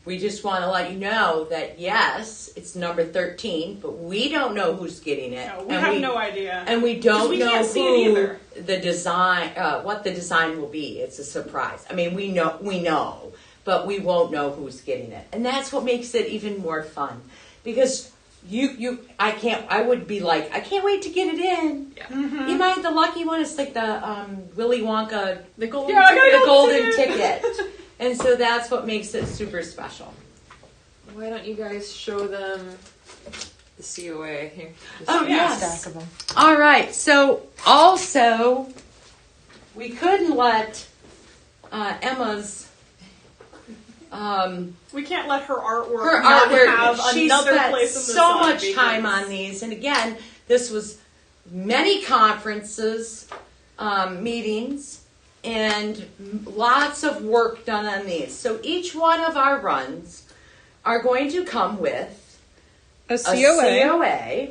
we just want to let you know that yes, it's number 13, but we don't know who's getting it. No, we have no idea. And we don't know can't see it either. the design, what the design will be. It's a surprise. We know, but we won't know who's getting it. And that's what makes it even more fun. Because I would be like, I can't wait to get it in. Yeah. Mm-hmm. You might, the lucky one is like the Willy Wonka, The golden Yeah, I ticket. got the golden ticket. And so that's what makes it super special. Why don't you guys show them the COA here? Oh, yes. Stack of them. All right. So also, we couldn't let Emma's We can't let her artwork her not artwork. have She another spent place in the so sun much because- time on these, and again, this was many conferences, meetings, and lots of work done on these. So each one of our runs are going to come with A a COA. COA.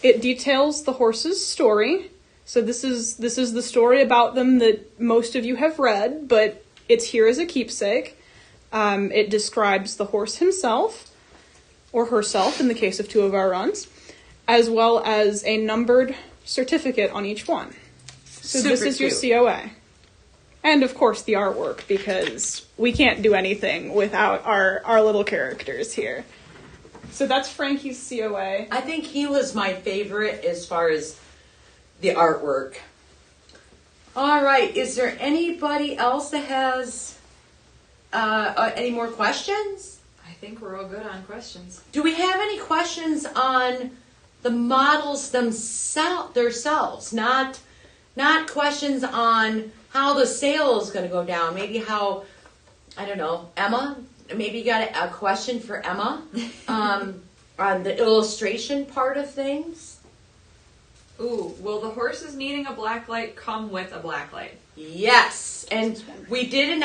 It details the horse's story. So this is the story about them that most of you have read, but it's here as a keepsake. It describes the horse himself, or herself in the case of 2 of our runs, as well as a numbered certificate on each one. So this Super is your cute. COA. And of course the artwork, because we can't do anything without our little characters here. So that's Frankie's COA. I think he was my favorite as far as the artwork. All right. Is there anybody else that has any more questions? I think we're all good on questions. Do we have any questions on the models themselves? Not questions on how the sale is going to go down. Maybe how, I don't know, Emma. Maybe you got a question for Emma on the illustration part of things. Ooh, will the horses needing a black light come with a black light? Yes, and we did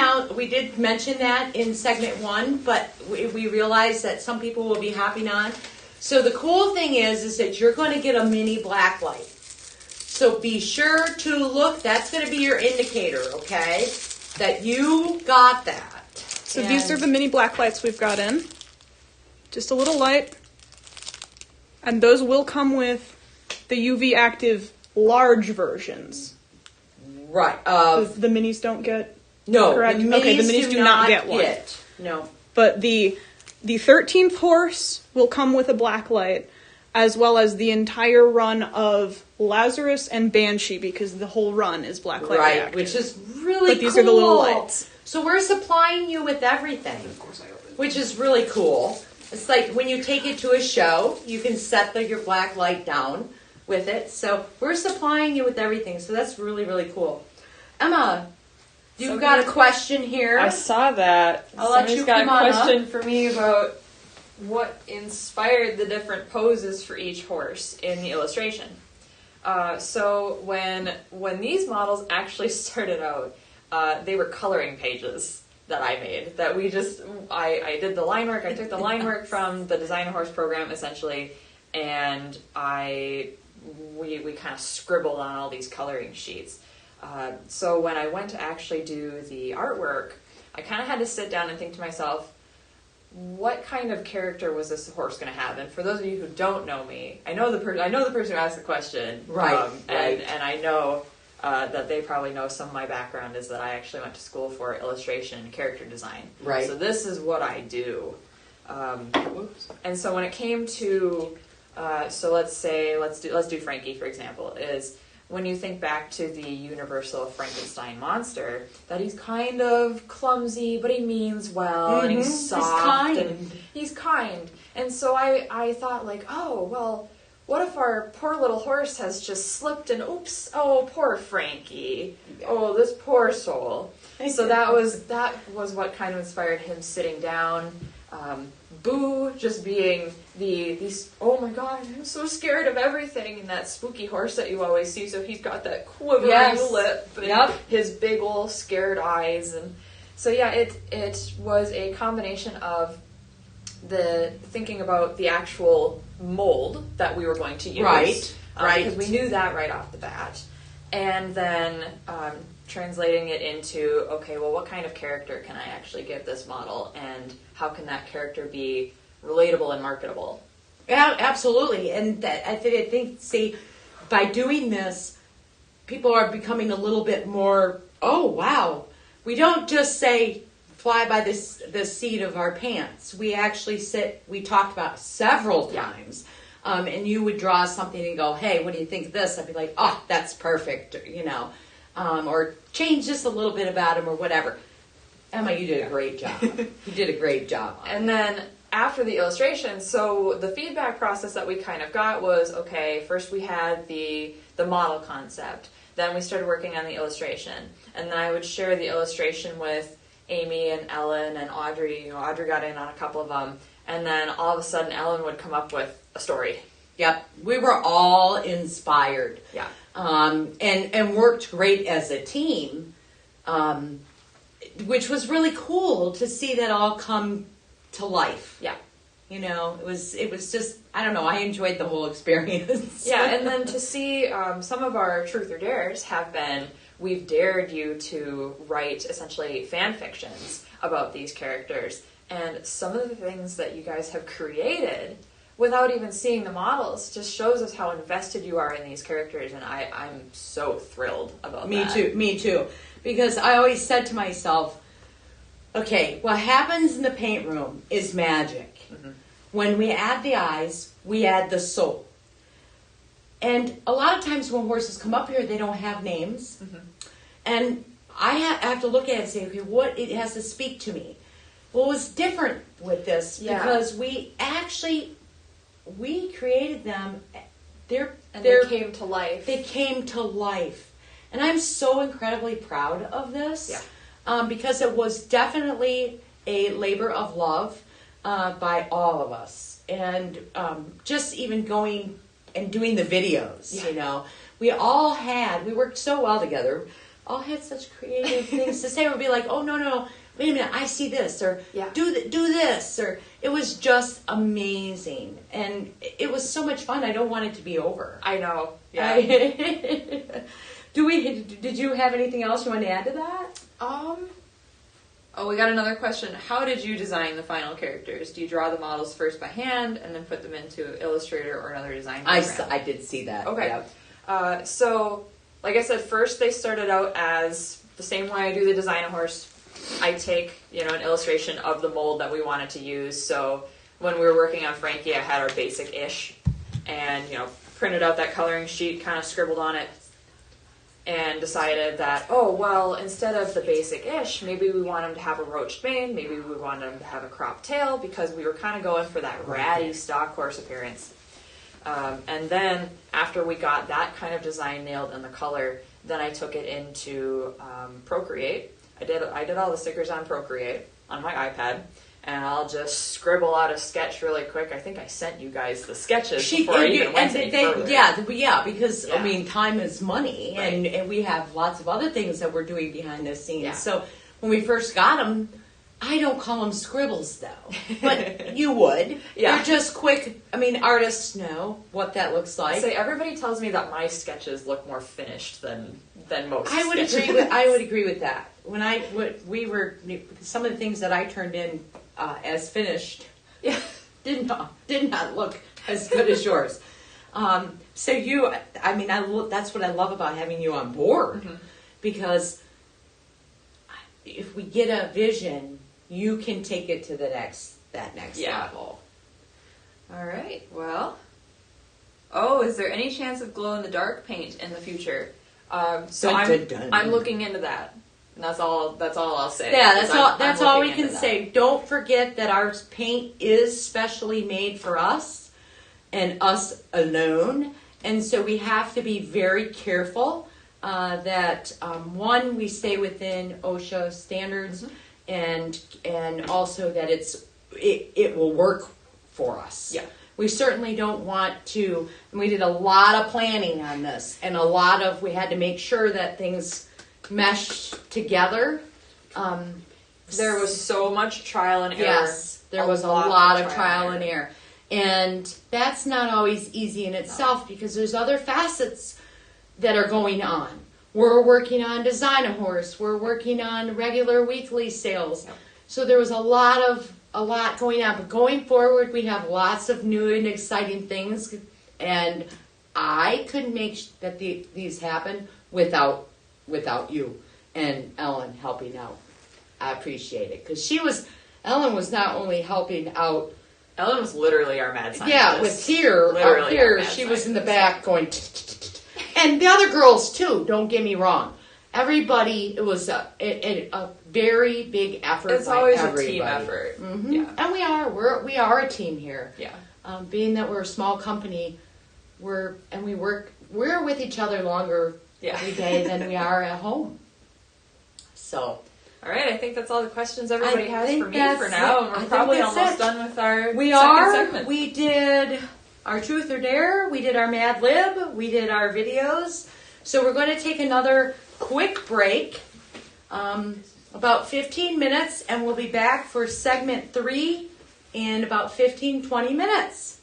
mention that in segment 1, but we realized that some people will be hopping on. So the cool thing is that you're going to get a mini black light. So be sure to look. That's going to be your indicator, okay? that you got that. So these are the mini black lights we've got in. Just a little light. And those will come with the UV active large versions. Right. The minis don't get... No, correct? the minis do not get one. No. But the 13th horse will come with a black light, as well as the entire run of Lazarus and Banshee, because the whole run is black light Right, reactive. which is really But these are the little cool. lights. So we're supplying you with everything, Of course I opened. which is really cool. It's like when you take it to a show, you can set your black light down with it. So we're supplying you with everything. So that's really, really cool. Emma, you've got a question here. I saw that. I'll let Somebody's you got come a on question for me about what inspired the different poses for each horse in the illustration. So when these models actually started out, they were coloring pages that I made. That I did the line work. I took the line work from the Design a Horse program essentially, and we kind of scribbled on all these coloring sheets. So when I went to actually do the artwork, I kind of had to sit down and think to myself, what kind of character was this horse going to have? And for those of you who don't know me, I know the person who asked the question, Right. And I know that they probably know some of my background is that I actually went to school for illustration and character design. Right. So this is what I do. And so when it came to, so let's do Frankie for example, is when you think back to the universal Frankenstein monster, that he's kind of clumsy, but he means well, and he's soft, and he's kind. And so I thought like, oh, well, what if our poor little horse has just slipped and oops, oh, poor Frankie. Oh, this poor soul. So that was what kind of inspired him sitting down. Boo just being these oh my god, I'm so scared of everything, and that spooky horse that you always see. So he's got that quivering lip and his big old scared eyes, and so yeah, it was a combination of the thinking about the actual mold that we were going to use, Right. because we knew that right off the bat, and then translating it into, okay, well, what kind of character can I actually give this model, and how can that character be relatable and marketable? Yeah, absolutely. And I think, see, by doing this, people are becoming a little bit more, oh, wow. We don't just say, fly by the seat of our pants. We actually we talked about it several times. And you would draw something and go, hey, what do you think of this? I'd be like, oh, that's perfect, or change just a little bit about him or whatever. Emma, you did a great job. You did a great job. And then after the illustration, so the feedback process that we kind of got was, okay, first we had the model concept. Then we started working on the illustration. And then I would share the illustration with Amy and Ellen and Audrey. Audrey got in on a couple of them. And then all of a sudden Ellen would come up with a story. Yep. We were all inspired. Yeah. And worked great as a team, which was really cool to see that all come to life. Yeah. It was just, I don't know, I enjoyed the whole experience. Yeah, and then to see some of our truth or dares have been, we've dared you to write essentially fan fictions about these characters, and some of the things that you guys have created without even seeing the models just shows us how invested you are in these characters, and I'm so thrilled about that. Me too. Because I always said to myself, okay, what happens in the paint room is magic. Mm-hmm. When we add the eyes, we add the soul. And a lot of times when horses come up here, they don't have names. Mm-hmm. And I have to look at it and say, okay, what it has to speak to me. Well, it was different with this because we created them. They came to life. They came to life. And I'm so incredibly proud of this. Yeah. Because it was definitely a labor of love by all of us. And just even going and doing the videos, we worked so well together, all had such creative things to say. We'd be like, oh, no, wait a minute, I see this, or do this, or it was just amazing. And it was so much fun, I don't want it to be over. I know. Yeah. Did you have anything else you want to add to that? Oh, we got another question. How did you design the final characters? Do you draw the models first by hand and then put them into Illustrator or another design program? I did see that. Okay. Yep. So, like I said, first they started out as the same way I do the design a horse. I take, an illustration of the mold that we wanted to use. So when we were working on Frankie, I had our basic-ish and, printed out that coloring sheet, kind of scribbled on it, and decided that, instead of the basic-ish, maybe we want him to have a roached mane, maybe we want him to have a cropped tail, because we were kind of going for that ratty stock horse appearance. And then, after we got that kind of design nailed and the color, then I took it into Procreate. I did all the stickers on Procreate, on my iPad, and I'll just scribble out a sketch really quick. I think I sent you guys the sketches before I even went any further. Because I mean, time is money, right. and we have lots of other things that we're doing behind the scenes. Yeah. So when we first got them, I don't call them scribbles though, but you would. Yeah. They're just quick. I mean, artists know what that looks like. So everybody tells me that my sketches look more finished than most. I would agree with that. When some of the things that I turned in as finished, did not look as good as yours. That's what I love about having you on board, because if we get a vision, you can take it to that next level. All right. Well. Is there any chance of glow in the dark paint in the future? I'm looking into that. And that's all I'll say. Yeah, that's all we can say. Don't forget that our paint is specially made for us and us alone. And so we have to be very careful that one, we stay within OSHA standards, and also that it will work for us. Yeah. We certainly don't want to, and we did a lot of planning on this, and we had to make sure that things meshed together. There was so much trial and error. Yes, there was a lot of trial and error. And that's not always easy in itself, because there's other facets that are going on. We're working on Design a Horse. We're working on regular weekly sales. Yep. So there was a lot going on. But going forward, we have lots of new and exciting things. And I couldn't make these happen without you and Ellen helping out. I appreciate it. Because Ellen was not only helping out. Ellen was literally our mad scientist. Yeah, with here, she was in the back going, and the other girls too, don't get me wrong. Everybody, it was a very big effort. It's always a team effort. Mm-hmm. Yeah. And we are a team here. Yeah. Being that we're a small company, we're with each other longer every day than we are at home. So. All right, I think that's all the questions everybody has for me for now. And we're probably almost done with our second segment. We did our Truth or Dare. We did our Mad Lib. We did our videos. So we're going to take another quick break, about 15 minutes, and we'll be back for segment 3 in about 15-20 minutes.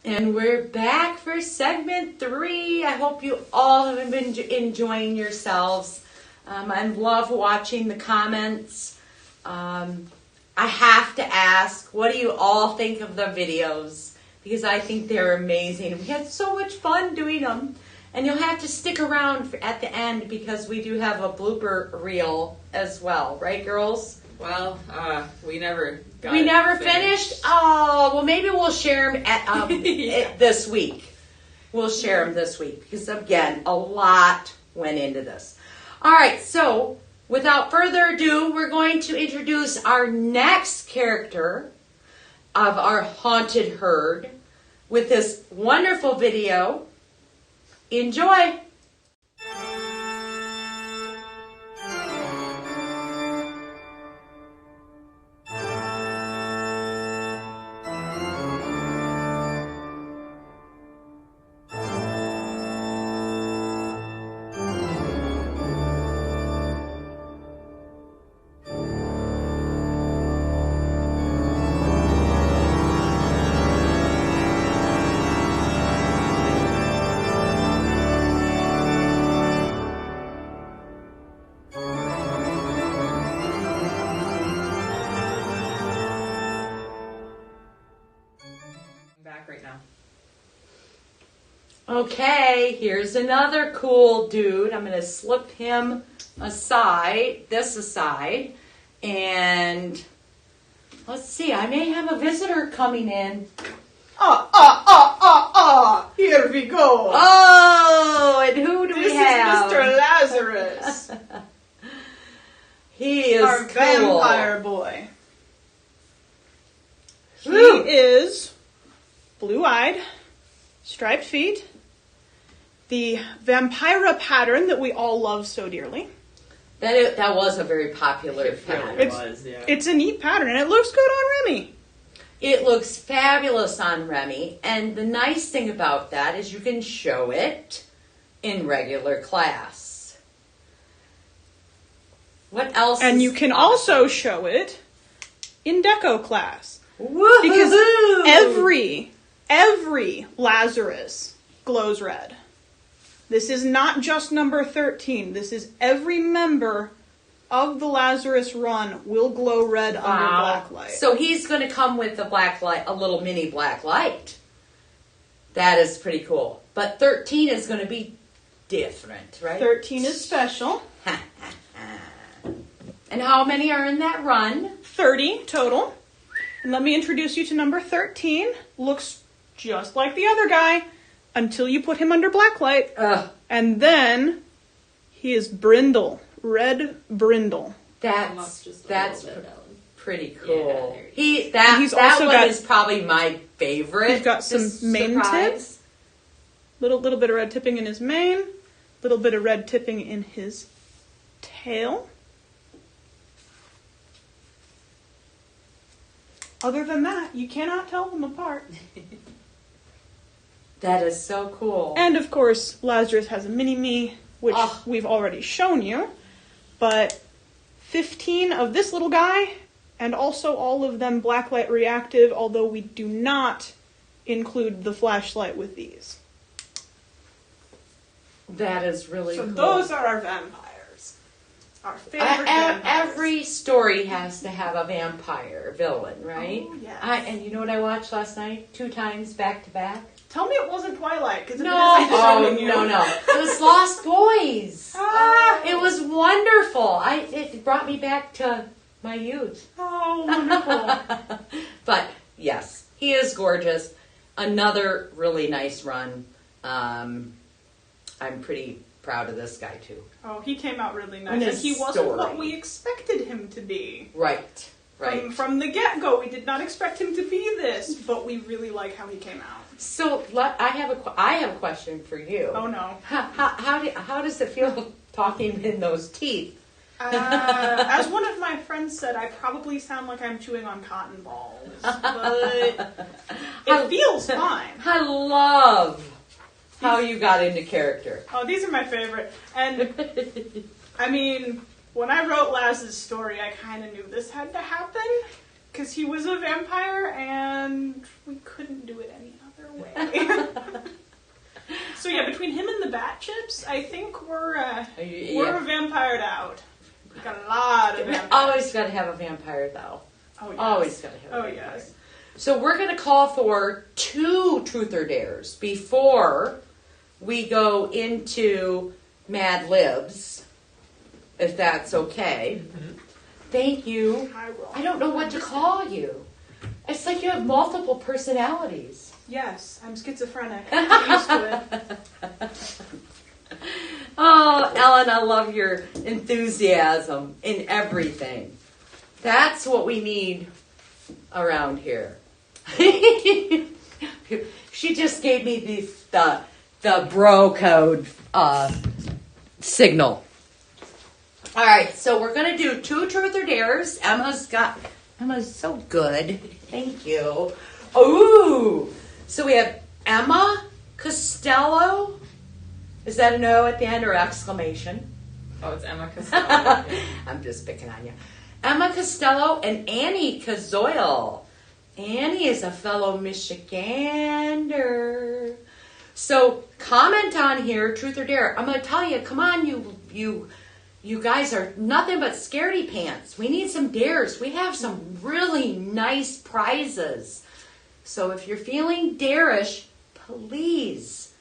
And we're back for segment 3. I hope you all have been enjoying yourselves. I love watching the comments. I have to ask, what do you all think of the videos? Because I think they're amazing. We had so much fun doing them. And you'll have to stick around at the end because we do have a blooper reel as well. Right, girls? Well, we never got We it never finished? Oh, well, maybe we'll share them at, this week. We'll share them this week because, again, a lot went into this. All right, so without further ado, we're going to introduce our next character of our haunted herd with this wonderful video. Enjoy! back right now. Okay, here's another cool dude. I'm going to slip him aside, and let's see, I may have a visitor coming in. Here we go. Oh, and who do This we have? is Mr. Lazarus. He is Our cool. vampire boy. He Woo. is blue-eyed, striped feet, the vampira pattern that we all love so dearly. That was a very popular It pattern. really was, yeah. It's a neat pattern, and it looks good on Remy. It looks fabulous on Remy, and the nice thing about that is you can show it in regular class. What else? And is you can awesome? also show it in deco class. Woo-hoo-hoo! Because every Lazarus glows red. This is not just number 13. This is every member of the Lazarus run will glow red under black light. So he's going to come with a black light, a little mini black light. That is pretty cool. But 13 is going to be different, right? 13 is special. And how many are in that run? 30 total. And let me introduce you to number 13. Looks just like the other guy until you put him under black light. Ugh. And then he is Brindle. Red Brindle. Come up just a That's little bit, Ellen. pretty cool. Yeah, He's he's that also one got- is probably my favorite. He's got some mane surprise. tips. Little bit of red tipping in his mane. Little bit of red tipping in his tail. Other than that, you cannot tell them apart. That is so cool. And of course, Lazarus has a mini-me, which Oh. we've already shown you. But 15 of this little guy, and also all of them blacklight reactive, although we do not include the flashlight with these. That is really So cool. those are our vampires. Our favorite vampires. Every story has to have a vampire villain, right? Oh, yes. And you know what I watched last night? 2 times back to back? Tell me it wasn't Twilight, because No, I'm showing you. no. It was Lost Boys. Ah. It was wonderful. It brought me back to my youth. Oh, wonderful. But yes, he is gorgeous. Another really nice run. I'm pretty proud of this guy too. Oh, he came out really nice. And And his he wasn't story. what we expected him to be. Right. From the get-go, we did not expect him to be this, but we really like how he came out. So I have a question for you. Oh, no. How does it feel talking in those teeth? As one of my friends said, I probably sound like I'm chewing on cotton balls, but it feels fine. I love how you got into character. Oh, these are my favorite. And, I mean, when I wrote Laz's story, I kind of knew this had to happen, because he was a vampire, and we couldn't do it any other way. cat chips, I think we're Yeah. vampired out. We got a lot of vampires. Always got to have a vampire, though. Oh, yes. Always got to have a Oh, vampire. yes. So we're going to call for 2 truth or dares before we go into Mad Libs, if that's okay. Thank you. I will. I don't know what to call you. It's like you have multiple personalities. Yes, I'm schizophrenic. Get used to it. Oh, Ellen, I love your enthusiasm in everything. That's what we need around here. She just gave me the bro code signal. All right, so we're gonna do 2 truth or dares. Emma's so good. Thank you. Ooh, so we have Emma Costello. Is that an O at the end or exclamation? Oh, it's Emma Costello. I'm just picking on you. Emma Costello and Annie Kazoil. Annie is a fellow Michigander. So comment on here, truth or dare. I'm going to tell you, come on, you guys are nothing but scaredy pants. We need some dares. We have some really nice prizes. So if you're feeling darish, please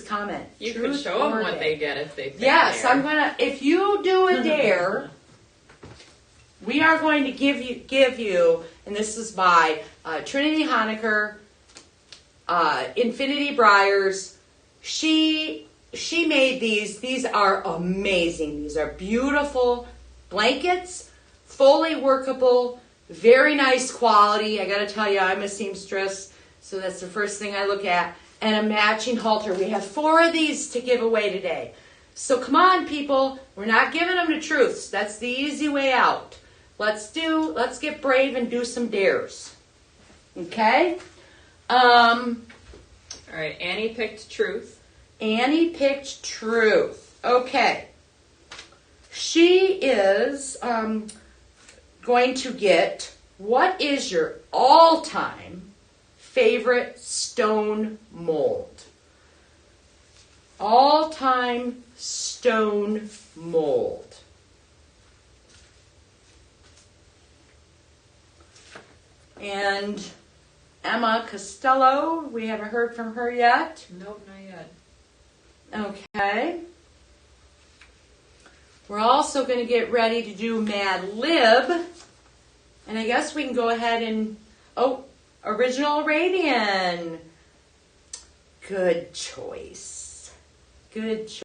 comment. You could Truth show them or what dare. they get if they. Yes, I'm gonna. If you do a dare, we are going to give you, and this is by Trinity Honecker, Infinity Briars. She made these. These are amazing. These are beautiful blankets, fully workable, very nice quality. I got to tell you, I'm a seamstress, so that's the first thing I look at. And a matching halter. We have 4 of these to give away today. So come on, people. We're not giving them to truths. That's the easy way out. Let's get brave and do some dares. Okay? All right, Annie picked truth. Annie picked truth. Okay. She is going to get, what is your all-time favorite stone mold? All-time stone mold. And Emma Costello, we haven't heard from her yet. Nope, not yet. Okay. We're also going to get ready to do Mad Lib. And I guess we can go ahead and... Oh, Original Arabian. Good choice. Good choice.